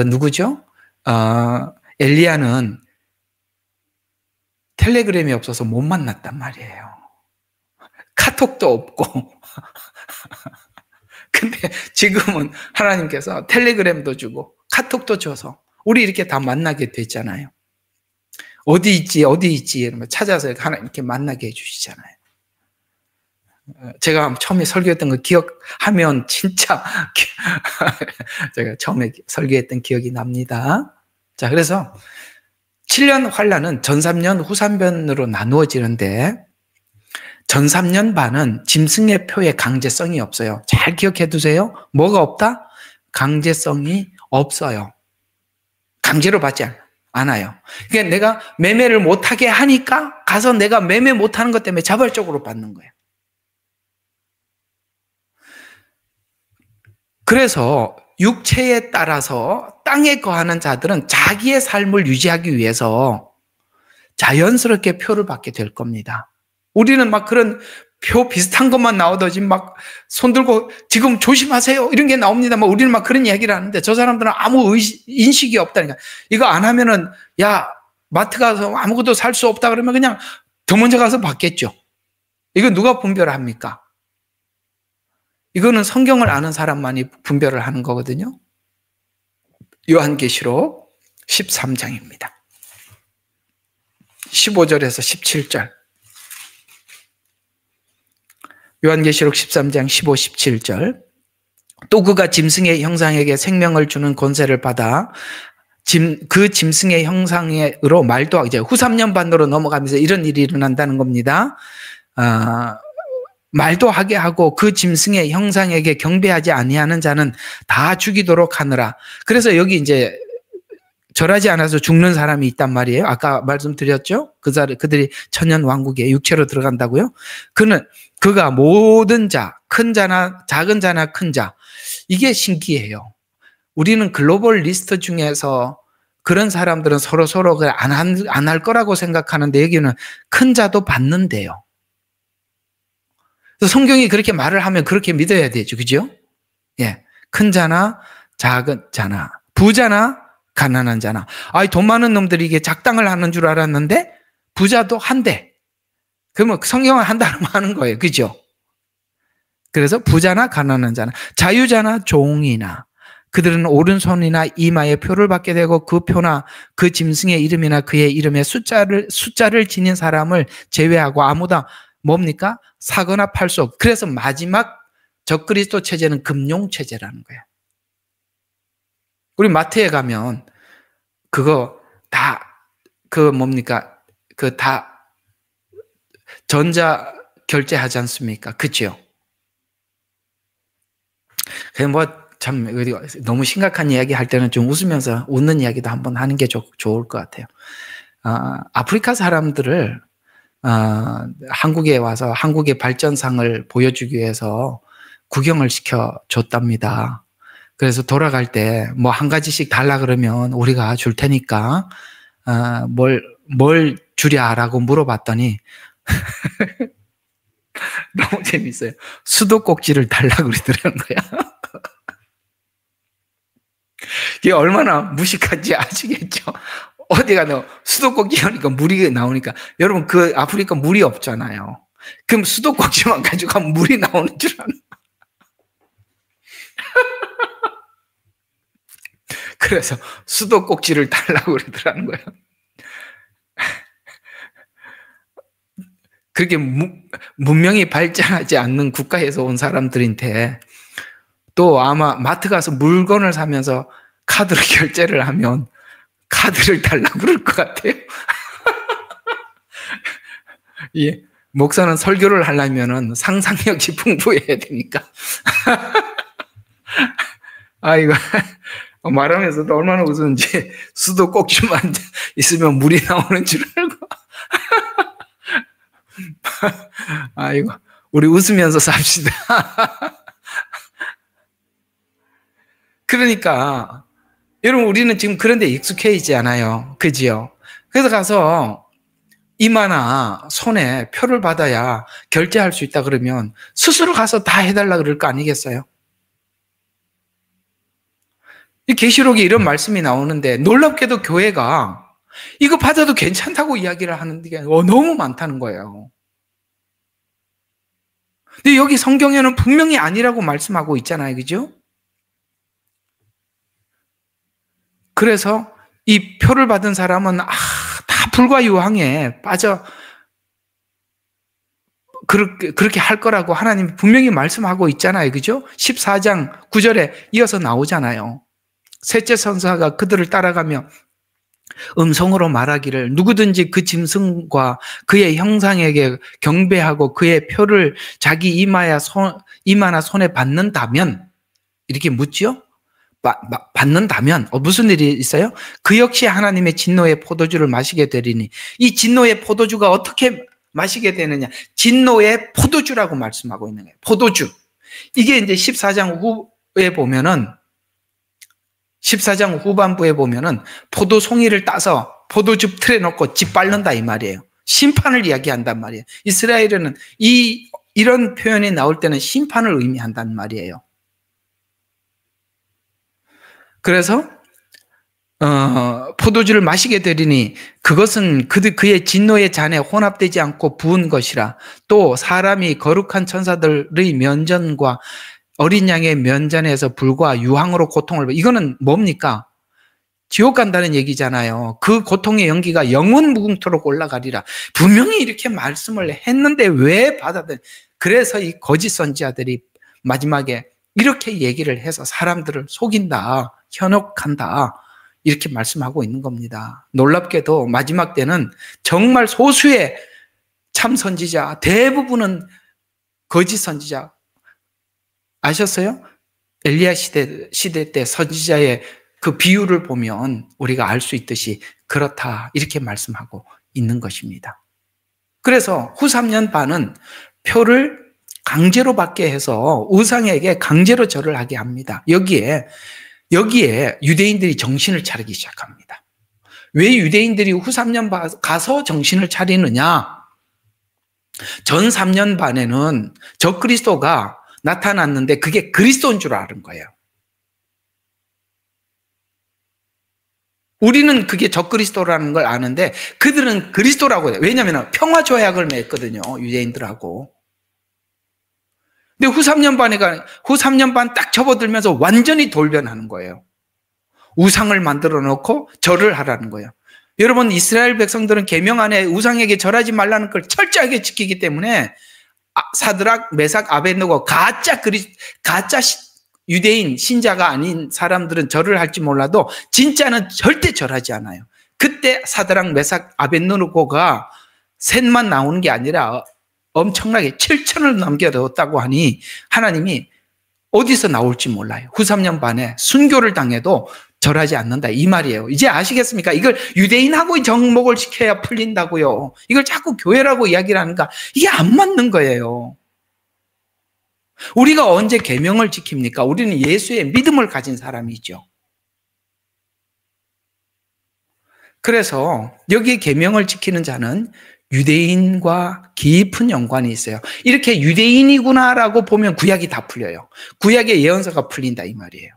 누구죠? 엘리야는 텔레그램이 없어서 못 만났단 말이에요. 카톡도 없고. 근데 지금은 하나님께서 텔레그램도 주고 카톡도 줘서 우리 이렇게 다 만나게 됐잖아요. 어디 있지 이러면 찾아서 하나님 이렇게 만나게 해주시잖아요. 제가 처음에 설교했던 거 기억하면 진짜 제가 처음에 설교했던 기억이 납니다. 자, 그래서 7년 환란은 전 3년 후 3년으로 나누어지는데, 전 3년 반은 짐승의 표에 강제성이 없어요. 잘 기억해 두세요. 뭐가 없다? 강제성이 없어요. 강제로 받지 않아요. 그러니까 내가 매매를 못하게 하니까 가서 내가 매매 못하는 것 때문에 자발적으로 받는 거예요. 그래서 육체에 따라서 땅에 거하는 자들은 자기의 삶을 유지하기 위해서 자연스럽게 표를 받게 될 겁니다. 우리는 막 그런 표 비슷한 것만 나오더지 막 손들고 지금 조심하세요 이런 게 나옵니다. 뭐 우리는 막 그런 이야기를 하는데 저 사람들은 아무 인식이 없다니까. 이거 안 하면은 야 마트 가서 아무것도 살 수 없다 그러면 그냥 더 먼저 가서 받겠죠. 이거 누가 분별을 합니까? 이거는 성경을 아는 사람만이 분별을 하는 거거든요. 요한계시록 13장입니다. 15절에서 17절. 요한계시록 13장 15, 17절. 또 그가 짐승의 형상에게 생명을 주는 권세를 받아 그 짐승의 형상으로 말도 하고, 이제 후 3년 반으로 넘어가면서 이런 일이 일어난다는 겁니다. 말도 하게 하고 그 짐승의 형상에게 경배하지 아니하는 자는 다 죽이도록 하느라. 그래서 여기 이제 절하지 않아서 죽는 사람이 있단 말이에요. 아까 말씀드렸죠? 그들이 천년 왕국에 육체로 들어간다고요? 그가 모든 자, 큰 자나 작은 자나 큰 자. 이게 신기해요. 우리는 글로벌 리스트 중에서 그런 사람들은 서로 안 할 거라고 생각하는데 여기는 큰 자도 받는데요. 성경이 그렇게 말을 하면 그렇게 믿어야 되죠. 그죠? 예. 큰 자나 작은 자나 부자나 가난한 자나. 돈 많은 놈들이 이게 작당을 하는 줄 알았는데 부자도 한대. 그러면 성경은 한다고 하는 거예요. 그죠? 그래서 부자나 가난한 자나 자유자나 종이나 그들은 오른손이나 이마에 표를 받게 되고 그 표나 그 짐승의 이름이나 그의 이름의 숫자를 지닌 사람을 제외하고 아무도 뭡니까? 사거나 팔 수 없고. 그래서 마지막 적그리스도 체제는 금융 체제라는 거예요. 우리 마트에 가면 그거 다 다 전자 결제하지 않습니까? 그죠? 참 너무 심각한 이야기 할 때는 좀 웃으면서 웃는 이야기도 한번 하는 게 좋을 것 같아요. 아프리카 사람들을 한국에 와서 한국의 발전상을 보여주기 위해서 구경을 시켜줬답니다. 그래서 돌아갈 때 뭐 한 가지씩 달라 그러면 우리가 줄 테니까 뭘 주랴라고 물어봤더니 너무 재밌어요. 수도꼭지를 달라고 그러더라는 거야. 이게 얼마나 무식한지 아시겠죠? 어디 가도 수도꼭지 하니까 물이 나오니까. 여러분, 그 아프리카 물이 없잖아요. 그럼 수도꼭지만 가지고 가면 물이 나오는 줄 아나? 그래서 수도꼭지를 달라고 그러더라는 거예요. 그렇게 문명이 발전하지 않는 국가에서 온 사람들인데 또 아마 마트 가서 물건을 사면서 카드로 결제를 하면 카드를 달라고 그럴 것 같아요. 예, 목사는 설교를 하려면 상상력이 풍부해야 되니까. 이거 말하면서도 얼마나 웃었는지. 수도꼭지만 있으면 물이 나오는 줄 알고. 아이고, 우리 웃으면서 삽시다. 그러니까 여러분, 우리는 지금 그런 데 익숙해 있지 않아요. 그지요? 그래서 가서 이마나 손에 표를 받아야 결제할 수 있다 그러면 스스로 가서 다 해달라 그럴 거 아니겠어요? 이 계시록에 이런 말씀이 나오는데 놀랍게도 교회가 이거 받아도 괜찮다고 이야기를 하는 게 너무 많다는 거예요. 근데 여기 성경에는 분명히 아니라고 말씀하고 있잖아요. 그죠? 그래서 이 표를 받은 사람은 다 불과 유황에 빠져 그렇게 할 거라고 하나님이 분명히 말씀하고 있잖아요. 그죠? 14장 9절에 이어서 나오잖아요. 셋째 선사가 그들을 따라가며 음성으로 말하기를 누구든지 그 짐승과 그의 형상에게 경배하고 그의 표를 자기 이마나 손에 받는다면, 이렇게 묻지요? 받는다면 무슨 일이 있어요? 그 역시 하나님의 진노의 포도주를 마시게 되리니. 이 진노의 포도주가 어떻게 마시게 되느냐? 진노의 포도주라고 말씀하고 있는 거예요. 포도주. 이게 이제 14장 후반부에 보면은 포도 송이를 따서 포도즙 틀에 넣고 짓밟는다 이 말이에요. 심판을 이야기한단 말이에요. 이스라엘은 이 이런 표현이 나올 때는 심판을 의미한단 말이에요. 그래서 포도주를 마시게 되리니 그것은 그의 진노의 잔에 혼합되지 않고 부은 것이라. 또 사람이 거룩한 천사들의 면전과 어린 양의 면전에서 불과 유황으로 고통을 받. 이거는 뭡니까? 지옥 간다는 얘기잖아요. 그 고통의 연기가 영원 무궁토록 올라가리라. 분명히 이렇게 말씀을 했는데 왜 받아들여? 그래서 이 거짓 선지자들이 마지막에 이렇게 얘기를 해서 사람들을 속인다, 현혹한다, 이렇게 말씀하고 있는 겁니다. 놀랍게도 마지막 때는 정말 소수의 참 선지자, 대부분은 거짓 선지자. 아셨어요? 엘리야 시대 때 선지자의 그 비유를 보면 우리가 알 수 있듯이 그렇다, 이렇게 말씀하고 있는 것입니다. 그래서 후 3년 반은 표를 강제로 받게 해서 우상에게 강제로 절을 하게 합니다. 여기에 유대인들이 정신을 차리기 시작합니다. 왜 유대인들이 후 3년 가서 정신을 차리느냐? 전 3년 반에는 적그리스도가 나타났는데 그게 그리스도인 줄 아는 거예요. 우리는 그게 적그리스도라는 걸 아는데 그들은 그리스도라고 해요. 왜냐하면 평화 조약을 맺거든요, 유대인들하고. 근데 후 3년 반 딱 접어들면서 완전히 돌변하는 거예요. 우상을 만들어 놓고 절을 하라는 거예요. 여러분, 이스라엘 백성들은 계명 안에 우상에게 절하지 말라는 걸 철저하게 지키기 때문에 사드락, 메삭, 아벳느고 가짜 유대인 신자가 아닌 사람들은 절을 할지 몰라도 진짜는 절대 절하지 않아요. 그때 사드락, 메삭, 아벳느고가 셋만 나오는 게 아니라 엄청나게 7천을 넘겨뒀다고 하니 하나님이 어디서 나올지 몰라요. 후 3년 반에 순교를 당해도 절하지 않는다, 이 말이에요. 이제 아시겠습니까? 이걸 유대인하고 정목을 시켜야 풀린다고요. 이걸 자꾸 교회라고 이야기를 하니까 이게 안 맞는 거예요. 우리가 언제 계명을 지킵니까? 우리는 예수의 믿음을 가진 사람이죠. 그래서 여기 계명을 지키는 자는 유대인과 깊은 연관이 있어요. 이렇게 유대인이구나라고 보면 구약이 다 풀려요. 구약의 예언서가 풀린다, 이 말이에요.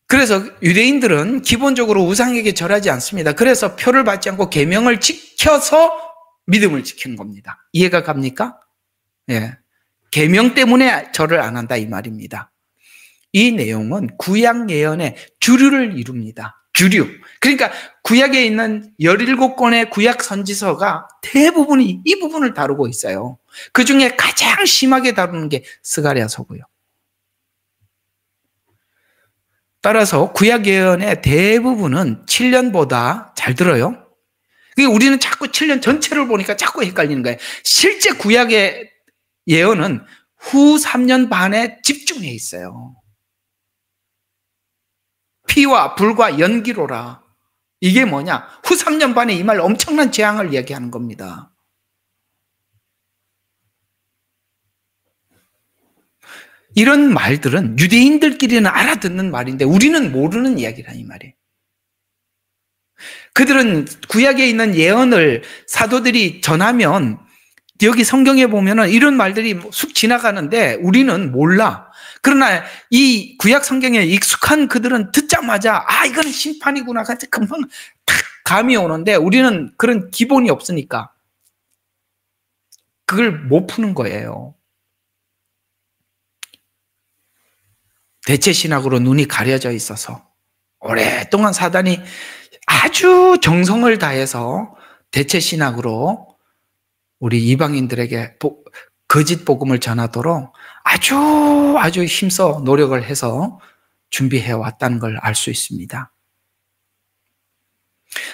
그래서 유대인들은 기본적으로 우상에게 절하지 않습니다. 그래서 표를 받지 않고 계명을 지켜서 믿음을 지키는 겁니다. 이해가 갑니까? 예. 계명 때문에 절을 안 한다, 이 말입니다. 이 내용은 구약 예언의 주류를 이룹니다. 주류. 그러니까 구약에 있는 17권의 구약 선지서가 대부분이 이 부분을 다루고 있어요. 그 중에 가장 심하게 다루는 게 스가랴서고요. 따라서 구약 예언의 대부분은 7년보다 잘 들어요. 우리는 자꾸 7년 전체를 보니까 자꾸 헷갈리는 거예요. 실제 구약의 예언은 후 3년 반에 집중해 있어요. 피와 불과 연기로라. 이게 뭐냐? 후 3년 반에 이 말 엄청난 재앙을 이야기하는 겁니다. 이런 말들은 유대인들끼리는 알아듣는 말인데 우리는 모르는 이야기라, 이 말이에요. 그들은 구약에 있는 예언을 사도들이 전하면 여기 성경에 보면은 이런 말들이 쑥 지나가는데 우리는 몰라. 그러나 이 구약 성경에 익숙한 그들은 듣자마자 이건 심판이구나. 금방 탁 감이 오는데 우리는 그런 기본이 없으니까 그걸 못 푸는 거예요. 대체신학으로 눈이 가려져 있어서 오랫동안 사단이 아주 정성을 다해서 대체신학으로 우리 이방인들에게 거짓 복음을 전하도록 아주 힘써 노력을 해서 준비해 왔다는 걸 알 수 있습니다.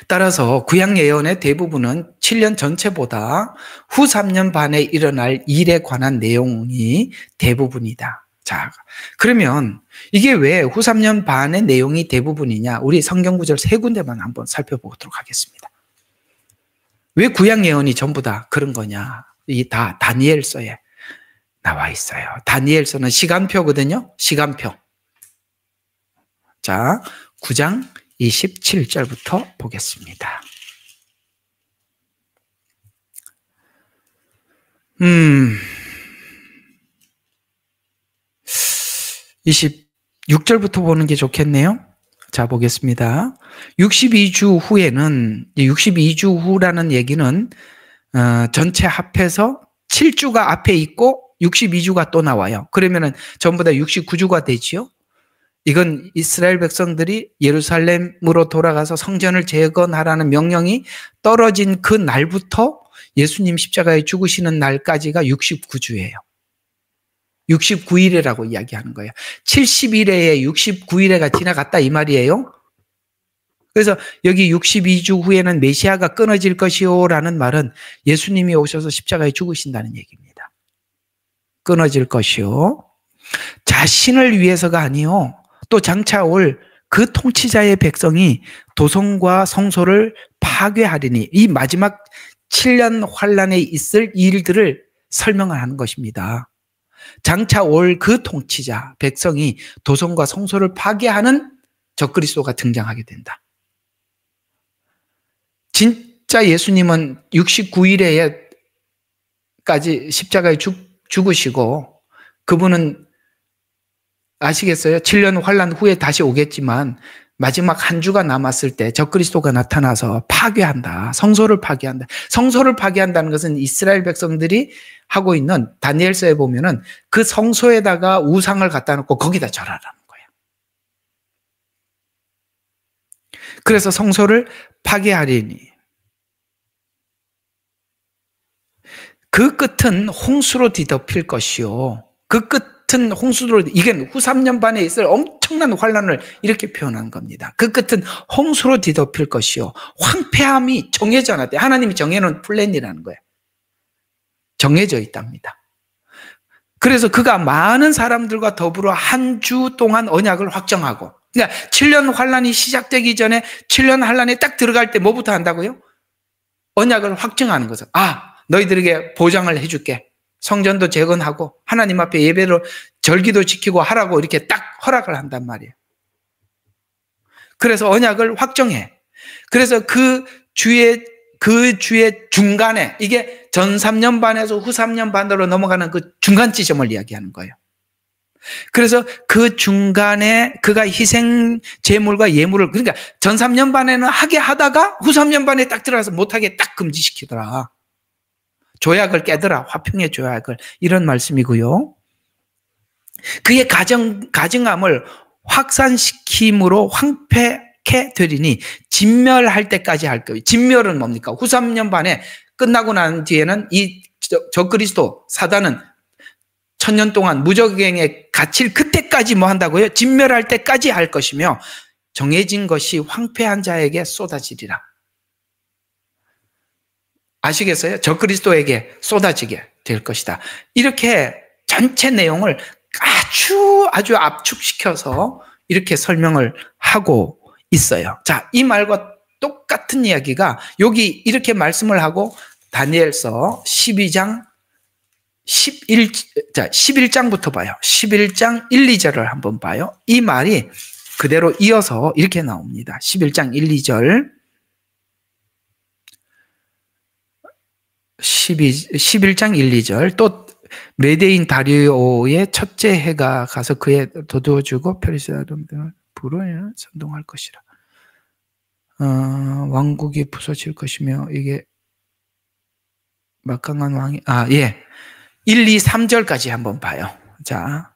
따라서 구약 예언의 대부분은 7년 전체보다 후 3년 반에 일어날 일에 관한 내용이 대부분이다. 자, 그러면 이게 왜 후 3년 반의 내용이 대부분이냐? 우리 성경 구절 3군데만 한번 살펴보도록 하겠습니다. 왜 구약 예언이 전부 다 그런 거냐? 이 다 다니엘서에 나와 있어요. 다니엘서는 시간표거든요. 시간표. 자, 9장 27절부터 보겠습니다. 음, 26절부터 보는 게 좋겠네요. 자, 보겠습니다. 62주 후에는, 62주 후라는 얘기는 전체 합해서 7주가 앞에 있고 62주가 또 나와요. 그러면은 전부 다 69주가 되지요. 이건 이스라엘 백성들이 예루살렘으로 돌아가서 성전을 재건하라는 명령이 떨어진 그 날부터 예수님 십자가에 죽으시는 날까지가 69주예요. 69일이라고 이야기하는 거예요. 70일에 69일에가 지나갔다 이 말이에요. 그래서 여기 62주 후에는 메시아가 끊어질 것이요 라는 말은 예수님이 오셔서 십자가에 죽으신다는 얘기입니다. 끊어질 것이요. 자신을 위해서가 아니요. 또 장차 올 그 통치자의 백성이 도성과 성소를 파괴하리니 이 마지막 7년 환란에 있을 일들을 설명을 하는 것입니다. 장차 올 그 통치자 백성이 도성과 성소를 파괴하는 적그리스도가 등장하게 된다. 진짜 예수님은 69일에까지 십자가에 죽으시고 그분은 아시겠어요? 7년 환란 후에 다시 오겠지만 마지막 한 주가 남았을 때 적그리스도가 나타나서 파괴한다. 성소를 파괴한다. 성소를 파괴한다는 것은 이스라엘 백성들이 하고 있는 다니엘서에 보면은 그 성소에다가 우상을 갖다 놓고 거기다 절하라는 거예요. 그래서 성소를 파괴하리니 그 끝은 홍수로 뒤덮일 것이요. 그 끝은 홍수로, 이게 후 3년 반에 있을 엄청난 환란을 이렇게 표현한 겁니다. 그 끝은 홍수로 뒤덮일 것이요. 황폐함이 정해져 놨대. 하나님이 정해놓은 플랜이라는 거예요. 정해져 있답니다. 그래서 그가 많은 사람들과 더불어 한 주 동안 언약을 확정하고, 그러니까 7년 환란이 시작되기 전에 7년 환란에 딱 들어갈 때 뭐부터 한다고요? 언약을 확정하는 거죠. 너희들에게 보장을 해줄게. 성전도 재건하고 하나님 앞에 예배로 절기도 지키고 하라고 이렇게 딱 허락을 한단 말이에요. 그래서 언약을 확정해. 그래서 그 주의 중간에 이게 전 3년 반에서 후 3년 반으로 넘어가는 그 중간 지점을 이야기하는 거예요. 그래서 그 중간에 그가 희생 제물과 예물을, 그러니까 전 3년 반에는 하게 하다가 후 3년 반에 딱 들어가서 못하게 딱 금지시키더라. 조약을 깨더라. 화평의 조약을. 이런 말씀이고요. 그의 가증함을 확산시킴으로 황폐케 되리니 진멸할 때까지 할 거예요. 진멸은 뭡니까? 후 3년 반에 끝나고 난 뒤에는 이 적그리스도 사단은 1000년 동안 무적행에 갇힐 그때까지 뭐 한다고요? 진멸할 때까지 할 것이며 정해진 것이 황폐한 자에게 쏟아지리라. 아시겠어요? 적그리스도에게 쏟아지게 될 것이다. 이렇게 전체 내용을 아주 압축시켜서 이렇게 설명을 하고 있어요. 자, 이 말과 똑같은 이야기가 여기 이렇게 말씀을 하고 다니엘서 11장 11장부터 봐요. 11장 1, 2절을 한번 봐요. 이 말이 그대로 이어서 이렇게 나옵니다. 11장 1, 2절. 11장 1, 2절. 또 메대인 다리오의 첫째 해가 가서 그에 돋워주고 페르시아 사람들을 불어에 선동할 것이라. 왕국이 부서질 것이며 이게 막강한 왕이 1, 2, 3절까지 한번 봐요. 자,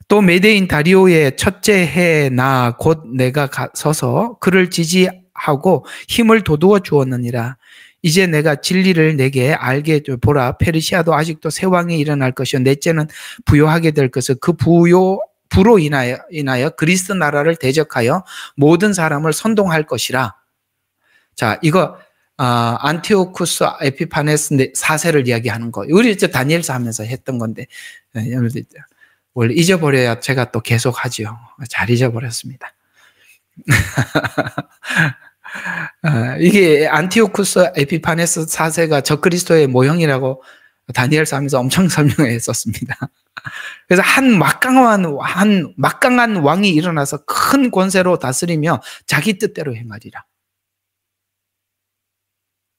또 메대인 다리오의 첫째 해 나 곧 내가 서서 그를 지지하고 힘을 돋워 주었느니라. 이제 내가 진리를 내게 알게 보라. 페르시아도 아직도 새 왕이 일어날 것이요 넷째는 부요하게 될 것을 그 부로 인하여 그리스 나라를 대적하여 모든 사람을 선동할 것이라. 자, 이거 안티오쿠스 에피파네스 4세를 이야기하는 거. 우리 이제 다니엘서 하면서 했던 건데 원래 잊어버려야 제가 또 계속 하죠. 잘 잊어버렸습니다. 이게 안티오쿠스 에피파네스 4세가 적그리스도의 모형이라고 다니엘서 하면서 엄청 설명했었습니다. 그래서 한 막강한 왕이 일어나서 큰 권세로 다스리며 자기 뜻대로 행하리라.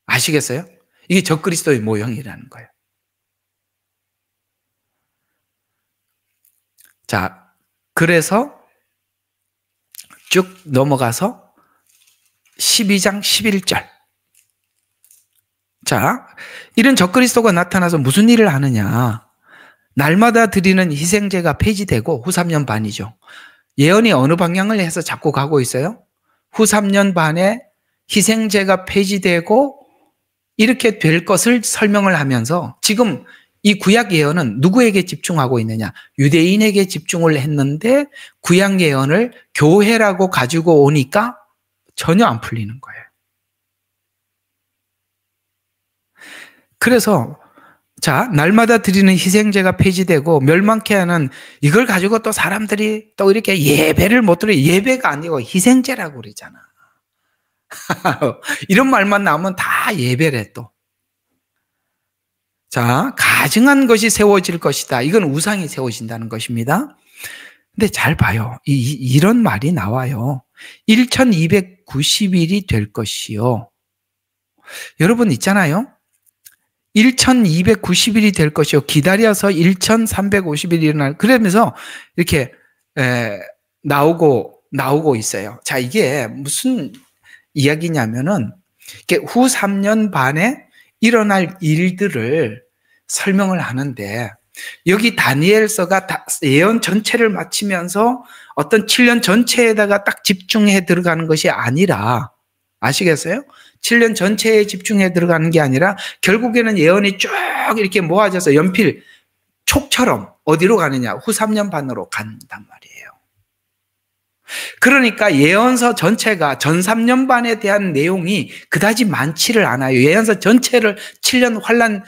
아시겠어요? 이게 적그리스도의 모형이라는 거예요. 자, 그래서 쭉 넘어가서 12장 11절. 자, 이런 적그리스도가 나타나서 무슨 일을 하느냐. 날마다 드리는 희생제가 폐지되고 후 3년 반이죠. 예언이 어느 방향을 해서 자꾸 가고 있어요? 후 3년 반에 희생제가 폐지되고 이렇게 될 것을 설명을 하면서 지금 이 구약 예언은 누구에게 집중하고 있느냐? 유대인에게 집중을 했는데 구약 예언을 교회라고 가지고 오니까 전혀 안 풀리는 거예요. 그래서 자, 날마다 드리는 희생제가 폐지되고 멸망케 하는 이걸 가지고 또 사람들이 또 이렇게 예배를 못 드려. 예배가 아니고 희생제라고 그러잖아. 이런 말만 나오면 다 예배래 또. 자, 가증한 것이 세워질 것이다. 이건 우상이 세워진다는 것입니다. 근데 잘 봐요. 이런 말이 나와요. 1290일이 될 것이요. 여러분 있잖아요. 1290일이 될 것이요. 기다려서 1350일이 일어날. 그러면서 이렇게 나오고 있어요. 자, 이게 무슨 이야기냐면은 후 3년 반에 일어날 일들을 설명을 하는데 여기 다니엘서가 예언 전체를 마치면서 어떤 7년 전체에다가 딱 집중해 들어가는 것이 아니라 아시겠어요? 7년 전체에 집중해 들어가는 게 아니라 결국에는 예언이 쭉 이렇게 모아져서 연필 촉처럼 어디로 가느냐? 후 3년 반으로 간단 말이에요. 그러니까 예언서 전체가 전 3년 반에 대한 내용이 그다지 많지를 않아요. 예언서 전체를 7년 환란을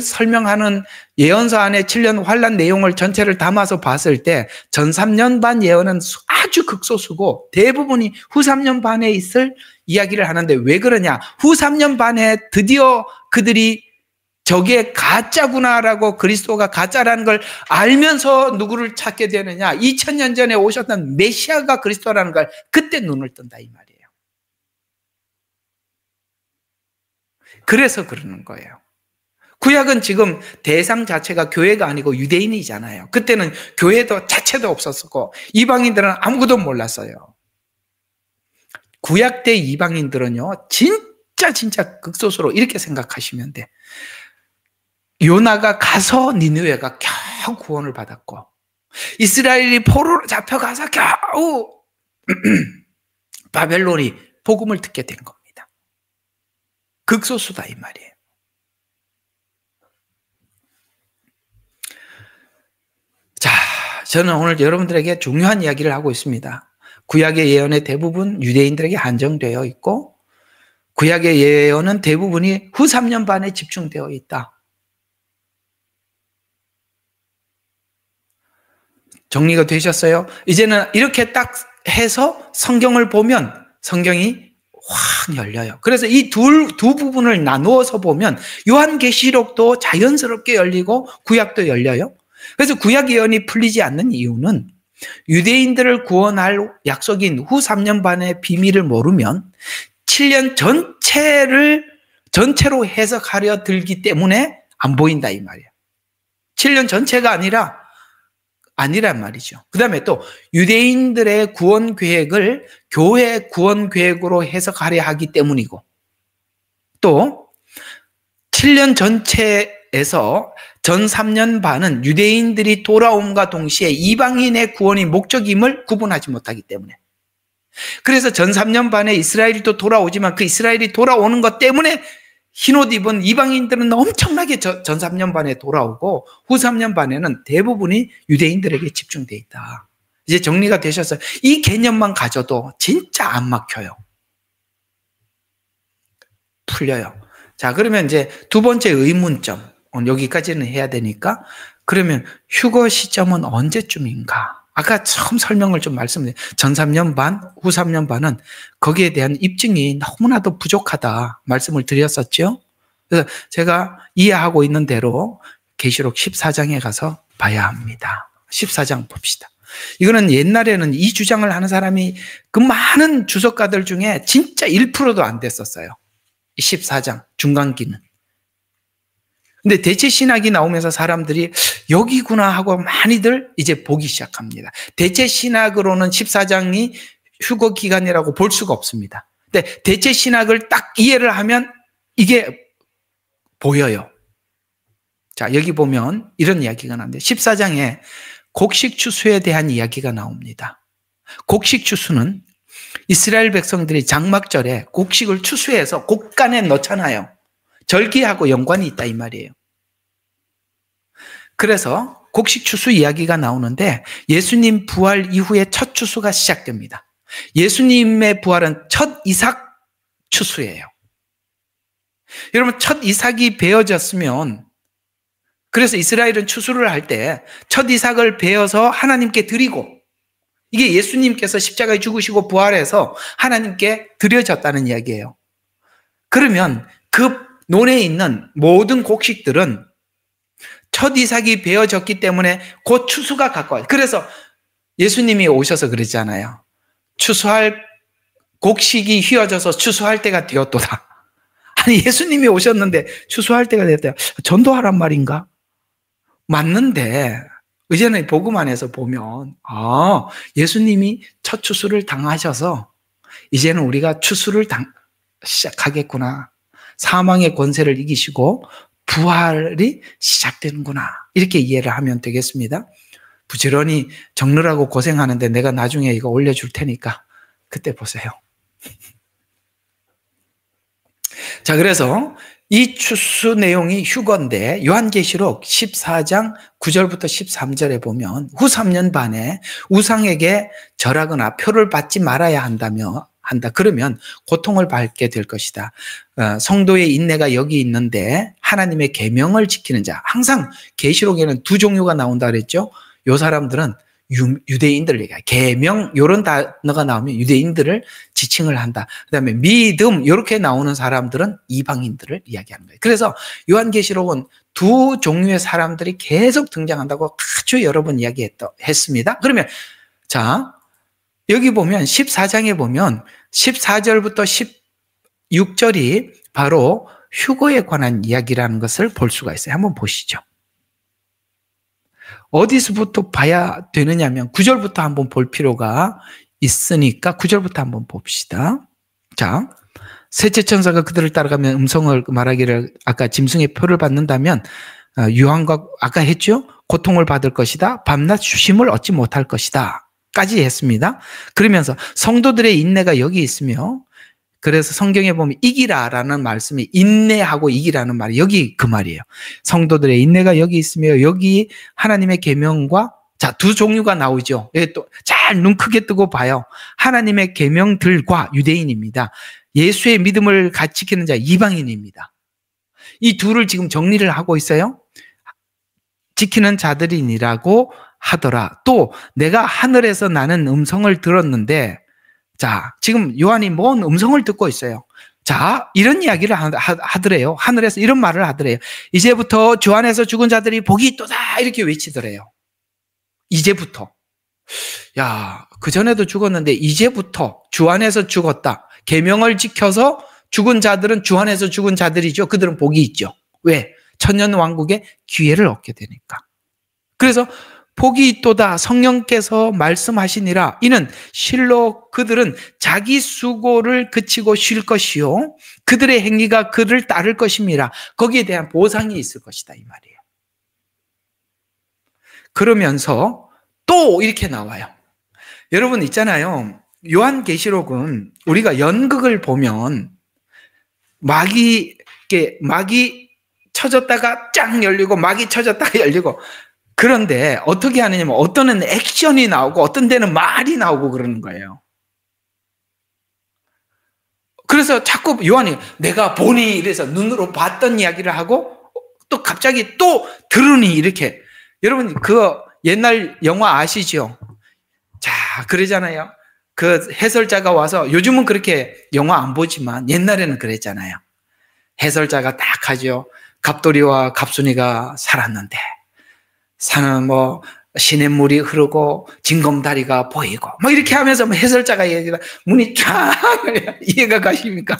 설명하는 예언서 안에 7년 환란 내용을 전체를 담아서 봤을 때 전 3년 반 예언은 아주 극소수고 대부분이 후 3년 반에 있을 이야기를 하는데 왜 그러냐? 후 3년 반에 드디어 그들이 저게 가짜구나라고 그리스도가 가짜라는 걸 알면서 누구를 찾게 되느냐? 2000년 전에 오셨던 메시아가 그리스도라는 걸 그때 눈을 뜬다 이 말이에요. 그래서 그러는 거예요. 구약은 지금 대상 자체가 교회가 아니고 유대인이잖아요. 그때는 교회도 자체도 없었고 이방인들은 아무것도 몰랐어요. 구약 때 이방인들은요, 진짜 극소수로 이렇게 생각하시면 돼. 요나가 가서 니느웨가 겨우 구원을 받았고 이스라엘이 포로로 잡혀가서 겨우 바벨론이 복음을 듣게 된 겁니다. 극소수다 이 말이에요. 자, 저는 오늘 여러분들에게 중요한 이야기를 하고 있습니다. 구약의 예언의 대부분 유대인들에게 한정되어 있고 구약의 예언은 대부분이 후 3년 반에 집중되어 있다. 정리가 되셨어요? 이제는 이렇게 딱 해서 성경을 보면 성경이 확 열려요. 그래서 이 두 부분을 나누어서 보면 요한계시록도 자연스럽게 열리고 구약도 열려요. 그래서 구약 예언이 풀리지 않는 이유는 유대인들을 구원할 약속인 후 3년 반의 비밀을 모르면 7년 전체로 해석하려 들기 때문에 안 보인다 이 말이에요. 7년 전체가 아니란 말이죠. 그 다음에 또 유대인들의 구원 계획을 교회 구원 계획으로 해석하려 하기 때문이고 또 7년 전체에서 전 3년 반은 유대인들이 돌아옴과 동시에 이방인의 구원이 목적임을 구분하지 못하기 때문에 그래서 전 3년 반에 이스라엘이 또 돌아오지만 그 이스라엘이 돌아오는 것 때문에 흰옷 입은 이방인들은 엄청나게 전 3년 반에 돌아오고 후 3년 반에는 대부분이 유대인들에게 집중되어 있다. 이제 정리가 되셨어요. 이 개념만 가져도 진짜 안 막혀요. 풀려요. 자, 그러면 이제 두 번째 의문점. 여기까지는 해야 되니까 그러면 휴거 시점은 언제쯤인가? 아까 처음 설명을 좀 말씀드려요. 전 3년 반, 후 3년 반은 거기에 대한 입증이 너무나도 부족하다 말씀을 드렸었죠. 그래서 제가 이해하고 있는 대로 계시록 14장에 가서 봐야 합니다. 14장 봅시다. 이거는 옛날에는 이 주장을 하는 사람이 그 많은 주석가들 중에 진짜 1%도 안 됐었어요. 14장 중간기는. 근데 대체 신학이 나오면서 사람들이 여기구나 하고 많이들 이제 보기 시작합니다. 대체 신학으로는 14장이 휴거 기간이라고 볼 수가 없습니다. 근데 대체 신학을 딱 이해를 하면 이게 보여요. 자, 여기 보면 이런 이야기가 나오는데 14장에 곡식 추수에 대한 이야기가 나옵니다. 곡식 추수는 이스라엘 백성들이 장막절에 곡식을 추수해서 곡간에 넣잖아요. 절기하고 연관이 있다 이 말이에요. 그래서 곡식 추수 이야기가 나오는데 예수님 부활 이후에 첫 추수가 시작됩니다. 예수님의 부활은 첫 이삭 추수예요. 여러분, 첫 이삭이 베어졌으면, 그래서 이스라엘은 추수를 할 때 첫 이삭을 베어서 하나님께 드리고, 이게 예수님께서 십자가에 죽으시고 부활해서 하나님께 드려졌다는 이야기예요. 그러면 그 논에 있는 모든 곡식들은 첫 이삭이 베어졌기 때문에 곧 추수가 가까워요. 그래서 예수님이 오셔서 그랬잖아요. 추수할 곡식이 휘어져서 추수할 때가 되었도다. 아니, 예수님이 오셨는데 추수할 때가 됐다. 전도하란 말인가? 맞는데 이제는 복음 안에서 보면 예수님이 첫 추수를 당하셔서 이제는 우리가 추수를 시작하겠구나. 사망의 권세를 이기시고 부활이 시작되는구나. 이렇게 이해를 하면 되겠습니다. 부지런히 적느라고 고생하는데 내가 나중에 이거 올려줄 테니까 그때 보세요. 자, 그래서 이 추수 내용이 휴거인데 요한계시록 14장 9절부터 13절에 보면 후 3년 반에 우상에게 절하거나 표를 받지 말아야 한다. 그러면 고통을 받게 될 것이다. 성도의 인내가 여기 있는데 하나님의 계명을 지키는 자. 항상 계시록에는 두 종류가 나온다 그랬죠. 요 사람들은 유대인들을 얘기해요. 계명 이런 단어가 나오면 유대인들을 지칭을 한다. 그다음에 믿음 이렇게 나오는 사람들은 이방인들을 이야기하는 거예요. 그래서 요한계시록은 두 종류의 사람들이 계속 등장한다고 아주 여러 번 이야기했습니다. 그러면 자, 여기 보면 14장에 보면 14절부터 16절이 바로 휴거에 관한 이야기라는 것을 볼 수가 있어요. 한번 보시죠. 어디서부터 봐야 되느냐면 9절부터 한번 볼 필요가 있으니까 9절부터 한번 봅시다. 자, 셋째 천사가 그들을 따라가면 음성을 말하기를 아까 짐승의 표를 받는다면 유황과 아까 했죠? 고통을 받을 것이다. 밤낮 휴심을 얻지 못할 것이다. 까지 했습니다. 그러면서 성도들의 인내가 여기 있으며 그래서 성경에 보면 이기라라는 말씀이 인내하고 이기라는 말이 여기 그 말이에요. 성도들의 인내가 여기 있으며 여기 하나님의 계명과 자, 두 종류가 나오죠. 여기 또 잘 눈 크게 뜨고 봐요. 하나님의 계명들과 유대인입니다. 예수의 믿음을 같이 지키는 자 이방인입니다. 이 둘을 지금 정리를 하고 있어요. 지키는 자들이니라고 하더라. 또 내가 하늘에서 나는 음성을 들었는데 자, 지금 요한이 뭔 음성을 듣고 있어요. 자, 이런 이야기를 하더래요. 하늘에서 이런 말을 하더래요. 이제부터 주 안에서 죽은 자들이 복이 있도다 이렇게 외치더래요. 이제부터. 야, 그전에도 죽었는데 이제부터 주 안에서 죽었다. 계명을 지켜서 죽은 자들은 주 안에서 죽은 자들이죠. 그들은 복이 있죠. 왜? 천년 왕국의 기회를 얻게 되니까. 그래서 복이 있도다 성령께서 말씀하시니라. 이는 실로 그들은 자기 수고를 그치고 쉴 것이요 그들의 행위가 그를 따를 것임이라. 거기에 대한 보상이 있을 것이다 이 말이에요. 그러면서 또 이렇게 나와요. 여러분 있잖아요. 요한계시록은 우리가 연극을 보면 막이 쳐졌다가 쫙 열리고 막이 쳐졌다가 열리고 그런데 어떻게 하느냐면 어떤 데는 액션이 나오고 어떤 데는 말이 나오고 그러는 거예요. 그래서 자꾸 요한이 내가 보니 이래서 눈으로 봤던 이야기를 하고 또 갑자기 또 들으니 이렇게. 여러분 그 옛날 영화 아시죠? 자, 그러잖아요. 그 해설자가 와서 요즘은 그렇게 영화 안 보지만 옛날에는 그랬잖아요. 해설자가 딱 하죠. 갑돌이와 갑순이가 살았는데 산은 시냇물이 흐르고 징검다리가 보이고 뭐 이렇게 하면서 해설자가 얘기가 문이 쫙 이해가 가십니까?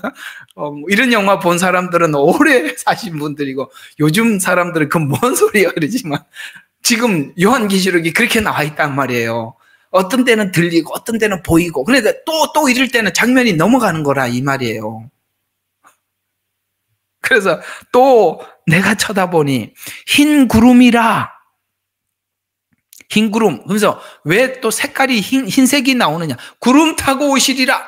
이런 영화 본 사람들은 오래 사신 분들이고 요즘 사람들은 그 뭔 소리야 그러지만 지금 요한계시록이 그렇게 나와 있단 말이에요. 어떤 때는 들리고 어떤 때는 보이고 그런데 또 이럴 때는 장면이 넘어가는 거라 이 말이에요. 그래서 또 내가 쳐다보니 흰 구름이라. 흰 구름. 그래서 왜 또 색깔이 흰색이 나오느냐. 구름 타고 오시리라.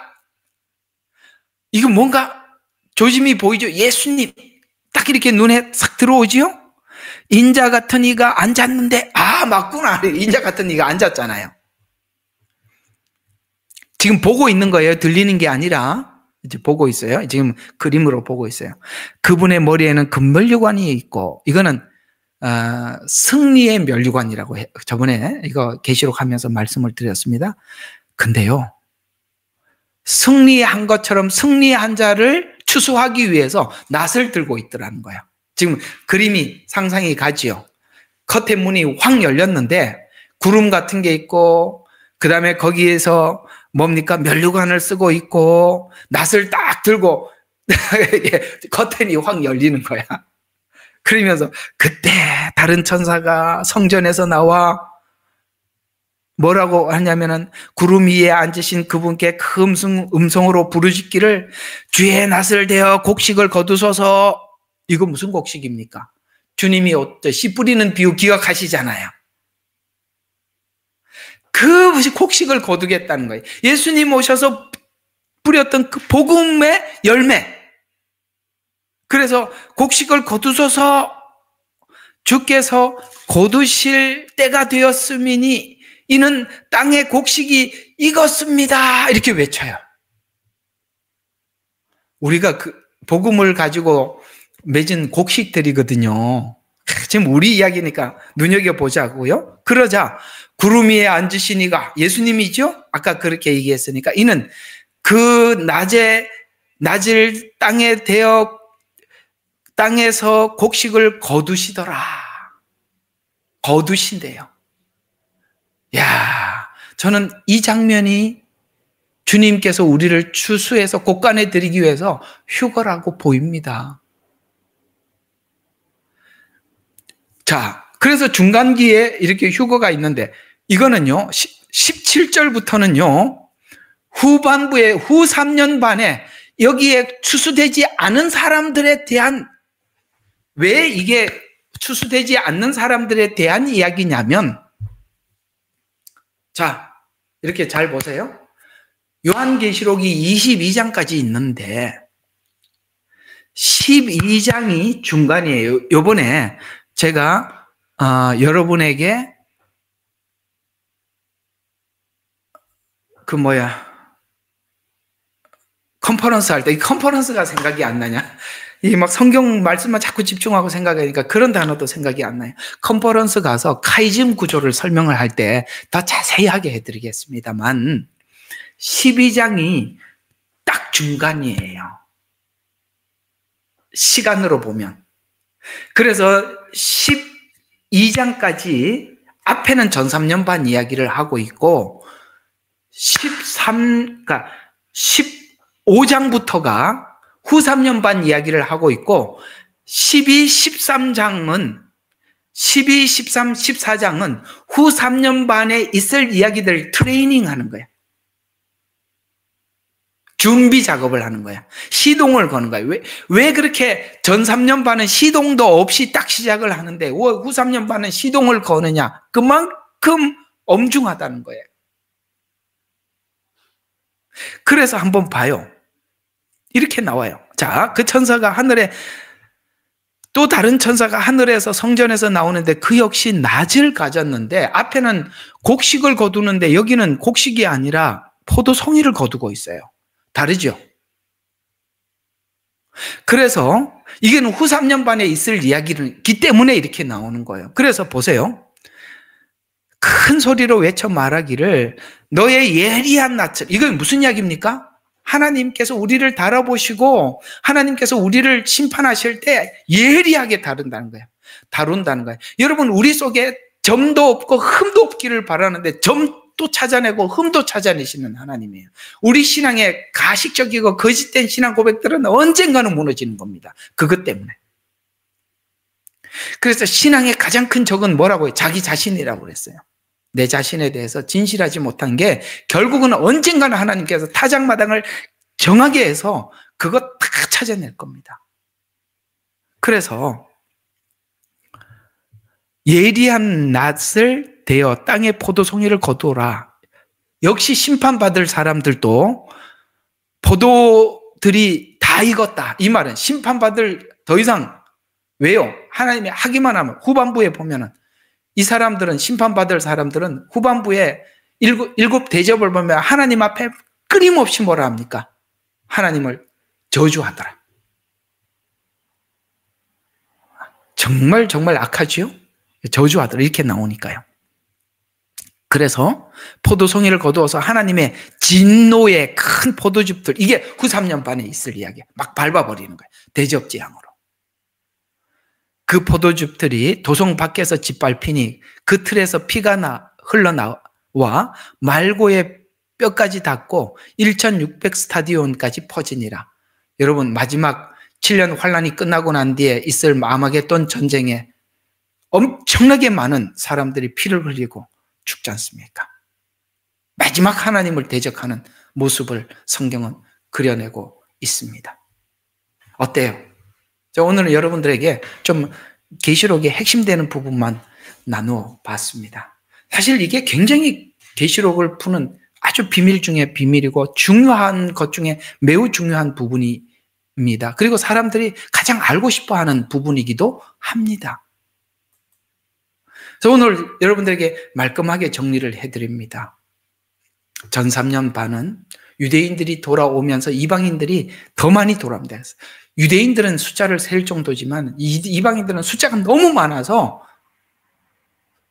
이거 뭔가 조짐이 보이죠? 예수님. 딱 이렇게 눈에 싹 들어오지요? 인자 같은 이가 앉았는데, 맞구나. 인자 같은 이가 앉았잖아요. 지금 보고 있는 거예요. 들리는 게 아니라. 이제 보고 있어요. 지금 그림으로 보고 있어요. 그분의 머리에는 금면류관이 있고, 이거는 승리의 면류관이라고 저번에 이거 계시록 하면서 말씀을 드렸습니다. 근데요, 승리한 것처럼 승리한 자를 추수하기 위해서 낫을 들고 있더라는 거예요. 지금 그림이 상상이 가지요. 겉에 문이 확 열렸는데 구름 같은 게 있고 그 다음에 거기에서 뭡니까? 면류관을 쓰고 있고 낫을 딱 들고 커튼이 확 열리는 거야. 그러면서 그때 다른 천사가 성전에서 나와 뭐라고 하냐면은 구름 위에 앉으신 그분께 큰 음성으로 부르짖기를 주의 낫을 대어 곡식을 거두소서. 이거 무슨 곡식입니까? 주님이 씨 뿌리는 비유 기억하시잖아요. 그 곡식을 거두겠다는 거예요. 예수님 오셔서 뿌렸던 그 복음의 열매. 그래서 곡식을 거두소서. 주께서 거두실 때가 되었음이니 이는 땅의 곡식이 익었습니다. 이렇게 외쳐요. 우리가 그 복음을 가지고 맺은 곡식들이거든요. 지금 우리 이야기니까 눈여겨보자고요. 그러자 구름 위에 앉으신 이가 예수님이죠? 아까 그렇게 얘기했으니까 이는 그 낮을 땅에 대어 땅에서 곡식을 거두시더라. 거두신대요. 야, 저는 이 장면이 주님께서 우리를 추수해서 곳간에 드리기 위해서 휴거라고 보입니다. 자, 그래서 중간기에 이렇게 휴거가 있는데 이거는요, 17절부터는요, 후반부에 후 3년 반에 여기에 추수되지 않은 사람들에 대한 왜 이게 추수되지 않는 사람들에 대한 이야기냐면 자, 이렇게 잘 보세요. 요한계시록이 22장까지 있는데 12장이 중간이에요. 요번에 제가 여러분에게 컨퍼런스 할 때 이 컨퍼런스가 생각이 안 나냐? 이 막 성경 말씀만 자꾸 집중하고 생각하니까 그런 단어도 생각이 안 나요. 컨퍼런스 가서 카이즘 구조를 설명을 할 때 더 자세하게 해드리겠습니다만 12장이 딱 중간이에요. 시간으로 보면. 그래서 12장까지 앞에는 전 3년 반 이야기를 하고 있고 15장부터가 후 3년 반 이야기를 하고 있고 12, 13장은 12, 13, 14장은 후 3년 반에 있을 이야기들 트레이닝 하는 거예요. 준비 작업을 하는 거야. 시동을 거는 거야. 왜 그렇게 전 3년 반은 시동도 없이 딱 시작을 하는데 후 3년 반은 시동을 거느냐? 그만큼 엄중하다는 거예요. 그래서 한번 봐요. 이렇게 나와요. 자, 그 천사가 하늘에 또 다른 천사가 하늘에서 성전에서 나오는데 그 역시 낫을 가졌는데 앞에는 곡식을 거두는데 여기는 곡식이 아니라 포도송이를 거두고 있어요. 다르죠? 그래서 이게는 후 3년 반에 있을 이야기이기 때문에 이렇게 나오는 거예요. 그래서 보세요. 큰 소리로 외쳐 말하기를 너의 예리한 낯을, 이건 무슨 이야기입니까? 하나님께서 우리를 달아보시고 하나님께서 우리를 심판하실 때 예리하게 다룬다는 거예요. 여러분, 우리 속에 점도 없고 흠도 없기를 바라는데 점도 찾아내고 흠도 찾아내시는 하나님이에요. 우리 신앙의 가식적이고 거짓된 신앙 고백들은 언젠가는 무너지는 겁니다. 그것 때문에. 그래서 신앙의 가장 큰 적은 뭐라고 해요? 자기 자신이라고 그랬어요. 내 자신에 대해서 진실하지 못한 게 결국은 언젠가는 하나님께서 타작마당을 정하게 해서 그것 다 찾아낼 겁니다. 그래서 예리한 낫을 대어 땅에 포도송이를 거두어라. 역시 심판받을 사람들도 포도들이 다 익었다. 이 말은 심판받을 더 이상 왜요? 하나님이 하기만 하면 후반부에 보면은 이 사람들은 심판받을 사람들은 후반부에 일곱 대접을 보면 하나님 앞에 끊임없이 뭐라 합니까? 하나님을 저주하더라. 정말 정말 악하지요? 저주하더라 이렇게 나오니까요. 그래서 포도송이를 거두어서 하나님의 진노의 큰 포도즙들, 이게 후 3년 반에 있을 이야기야. 막 밟아버리는 거예요. 대접재앙으로. 그 포도즙들이 도성 밖에서 짓밟히니 그 틀에서 피가 흘러나와 말고의 뼈까지 닿고 1600 스타디온까지 퍼지니라. 여러분, 마지막 7년 환란이 끝나고 난 뒤에 있을 아마겟돈 전쟁에 엄청나게 많은 사람들이 피를 흘리고 죽지 않습니까? 마지막 하나님을 대적하는 모습을 성경은 그려내고 있습니다. 어때요? 자, 오늘은 여러분들에게 좀 계시록의 핵심되는 부분만 나누어 봤습니다. 사실 이게 굉장히 계시록을 푸는 아주 비밀 중에 비밀이고 중요한 것 중에 매우 중요한 부분입니다. 그리고 사람들이 가장 알고 싶어 하는 부분이기도 합니다. 그래서 오늘 여러분들에게 말끔하게 정리를 해드립니다. 전 3년 반은 유대인들이 돌아오면서 이방인들이 더 많이 돌아옵니다. 유대인들은 숫자를 셀 정도지만 이방인들은 숫자가 너무 많아서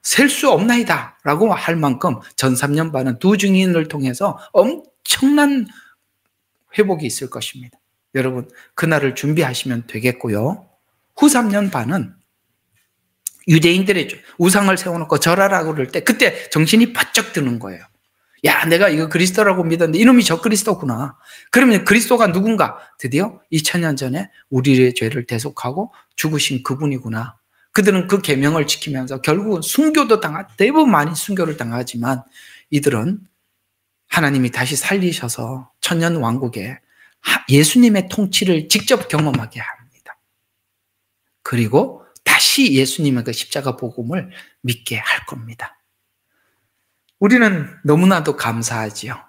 셀 수 없나이다 라고 할 만큼 전 3년 반은 두 증인을 통해서 엄청난 회복이 있을 것입니다. 여러분, 그날을 준비하시면 되겠고요. 후 3년 반은 유대인들의 우상을 세워놓고 절하라고 그럴 때 그때 정신이 바짝 드는 거예요. 야, 내가 이거 그리스도라고 믿었는데 이놈이 저 그리스도구나. 그러면 그리스도가 누군가? 드디어 2000년 전에 우리의 죄를 대속하고 죽으신 그분이구나. 그들은 그 계명을 지키면서 결국은 순교도 대부분 많이 순교를 당하지만 이들은 하나님이 다시 살리셔서 천년 왕국에 예수님의 통치를 직접 경험하게 합니다. 그리고 다시 예수님의 그 십자가 복음을 믿게 할 겁니다. 우리는 너무나도 감사하지요.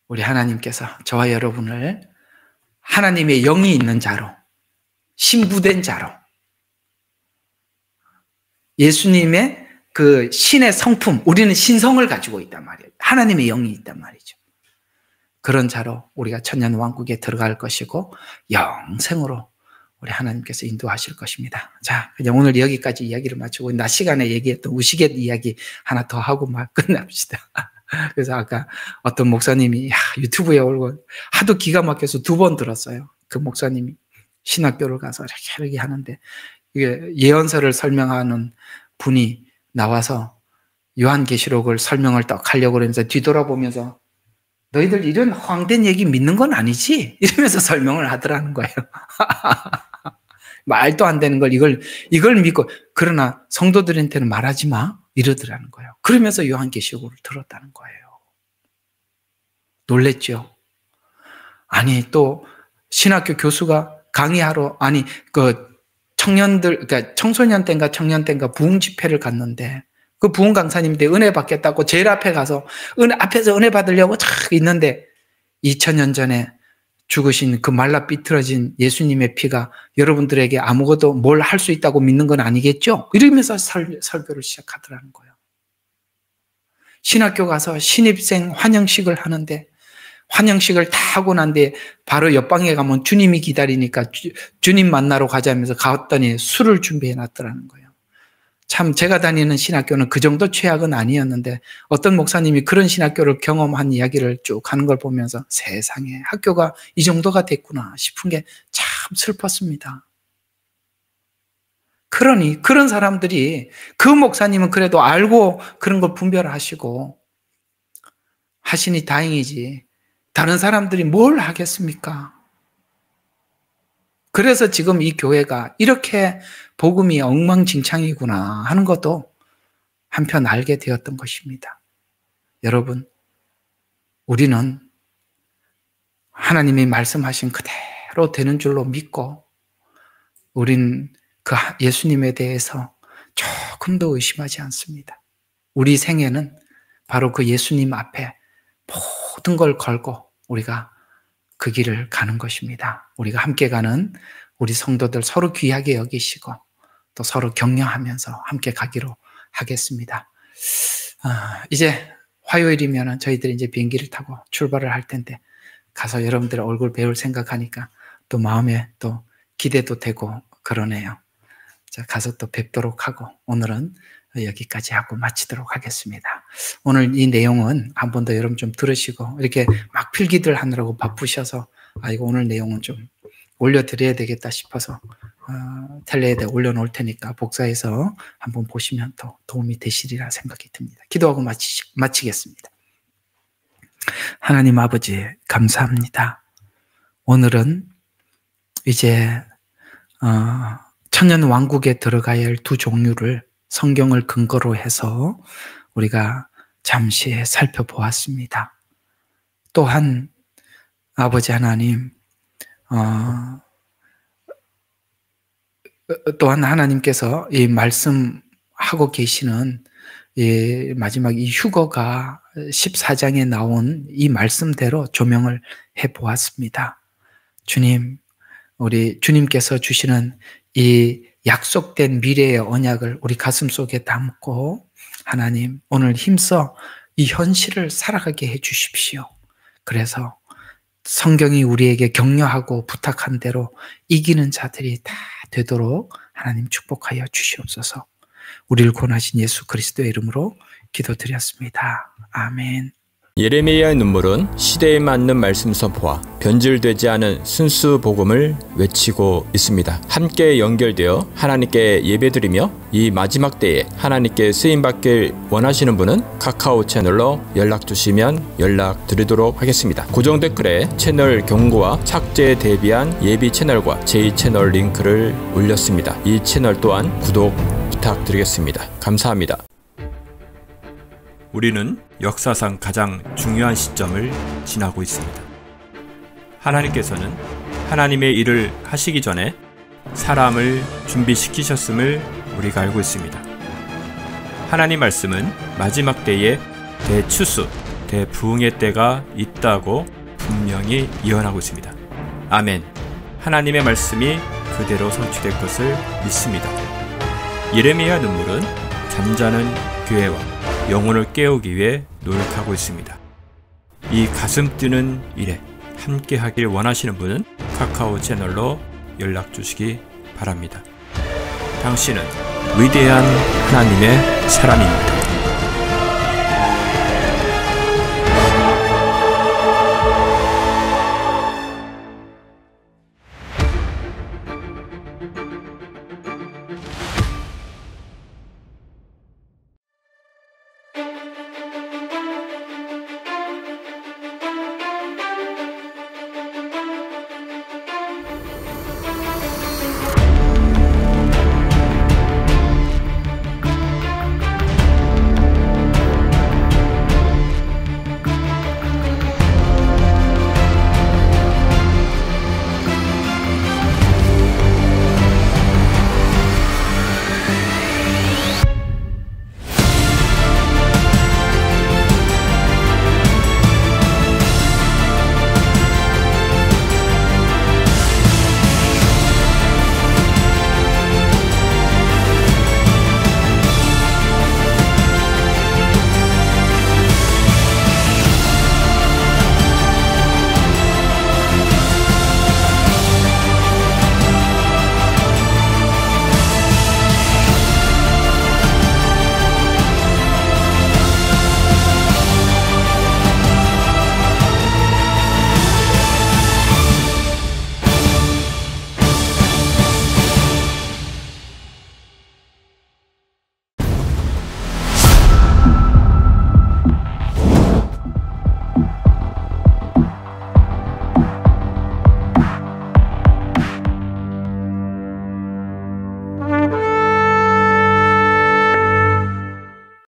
우리 하나님께서 저와 여러분을 하나님의 영이 있는 자로, 신부된 자로, 예수님의 그 신의 성품, 우리는 신성을 가지고 있단 말이에요. 하나님의 영이 있단 말이죠. 그런 자로 우리가 천년 왕국에 들어갈 것이고 영생으로 우리 하나님께서 인도하실 것입니다. 자, 그냥 오늘 여기까지 이야기를 마치고 낮 시간에 얘기했던 우시갯 이야기 하나 더 하고 막 끝납시다. 그래서 아까 어떤 목사님이 유튜브에 올고 하도 기가 막혀서 2번 들었어요. 그 목사님이 신학교를 가서 이렇게 하는데 이게 예언서를 설명하는 분이 나와서 요한계시록을 설명을 딱 하려고 그러면서 뒤돌아보면서 너희들 이런 헛된 얘기 믿는 건 아니지? 이러면서 설명을 하더라는 거예요. 말도 안 되는 걸 이걸 믿고, 그러나 성도들한테는 말하지 마 이러더라는 거예요. 그러면서 요한계시록을 들었다는 거예요. 놀랬죠. 아니, 또 신학교 교수가 강의하러, 아니 그 청년들, 그러니까 청소년 때인가 청년 때인가 부흥 집회를 갔는데 그 부흥 강사님인데 은혜 받겠다고 제일 앞에 가서 앞에서 은혜 받으려고 착 있는데 2000년 전에 죽으신 그 말라 삐뚤어진 예수님의 피가 여러분들에게 아무것도 뭘 할 수 있다고 믿는 건 아니겠죠? 이러면서 설교를 시작하더라는 거예요. 신학교 가서 신입생 환영식을 하는데 환영식을 다 하고 난 뒤에 바로 옆방에 가면 주님이 기다리니까 주님 만나러 가자면서 갔더니 술을 준비해 놨더라는 거예요. 참 제가 다니는 신학교는 그 정도 최악은 아니었는데 어떤 목사님이 그런 신학교를 경험한 이야기를 쭉 하는 걸 보면서 세상에 학교가 이 정도가 됐구나 싶은 게 참 슬펐습니다. 그러니 그런 사람들이, 그 목사님은 그래도 알고 그런 걸 분별하시고 하시니 다행이지, 다른 사람들이 뭘 하겠습니까? 그래서 지금 이 교회가 이렇게 복음이 엉망진창이구나 하는 것도 한편 알게 되었던 것입니다. 여러분, 우리는 하나님이 말씀하신 그대로 되는 줄로 믿고, 우린 그 예수님에 대해서 조금도 의심하지 않습니다. 우리 생애는 바로 그 예수님 앞에 모든 걸 걸고 우리가 그 길을 가는 것입니다. 우리가 함께 가는 우리 성도들 서로 귀하게 여기시고 또 서로 격려하면서 함께 가기로 하겠습니다. 이제 화요일이면 저희들이 이제 비행기를 타고 출발을 할 텐데, 가서 여러분들 얼굴 배울 생각하니까 또 마음에 또 기대도 되고 그러네요. 자, 가서 또 뵙도록 하고 오늘은 여기까지 하고 마치도록 하겠습니다. 오늘 이 내용은 한 번 더 여러분 좀 들으시고, 이렇게 막 필기들 하느라고 바쁘셔서 이거 오늘 내용은 좀 올려드려야 되겠다 싶어서 텔레에다 올려놓을 테니까 복사해서 한번 보시면 더 도움이 되시리라 생각이 듭니다. 기도하고 마치겠습니다. 하나님 아버지, 감사합니다. 오늘은 이제 천년 왕국에 들어가야 할 두 종류를 성경을 근거로 해서 우리가 잠시 살펴보았습니다. 또한 아버지 하나님, 또한 하나님께서 이 말씀하고 계시는 이 마지막 이 휴거가 14장에 나온 이 말씀대로 조명을 해보았습니다. 주님, 우리 주님께서 주시는 이 약속된 미래의 언약을 우리 가슴 속에 담고, 하나님 오늘 힘써 이 현실을 살아가게 해 주십시오. 그래서 성경이 우리에게 격려하고 부탁한 대로 이기는 자들이 다 되도록 하나님 축복하여 주시옵소서. 우리를 구원하신 예수 그리스도의 이름으로 기도드렸습니다. 아멘. 예레미야의 눈물은 시대에 맞는 말씀 선포와 변질되지 않은 순수 복음을 외치고 있습니다. 함께 연결되어 하나님께 예배드리며 이 마지막 때에 하나님께 쓰임받길 원하시는 분은 카카오 채널로 연락 주시면 연락드리도록 하겠습니다. 고정 댓글에 채널 경고와 착제에 대비한 예비 채널과 제2채널 링크를 올렸습니다. 이 채널 또한 구독 부탁드리겠습니다. 감사합니다. 우리는 역사상 가장 중요한 시점을 지나고 있습니다. 하나님께서는 하나님의 일을 하시기 전에 사람을 준비시키셨음을 우리가 알고 있습니다. 하나님 말씀은 마지막 때에 대추수, 대부흥의 때가 있다고 분명히 예언하고 있습니다. 아멘. 하나님의 말씀이 그대로 성취될 것을 믿습니다. 예레미야 눈물은 잠자는 교회와 영혼을 깨우기 위해 노력하고 있습니다. 이 가슴 뛰는 일에 함께 하길 원하시는 분은 카카오 채널로 연락 주시기 바랍니다. 당신은 위대한 하나님의 사람입니다.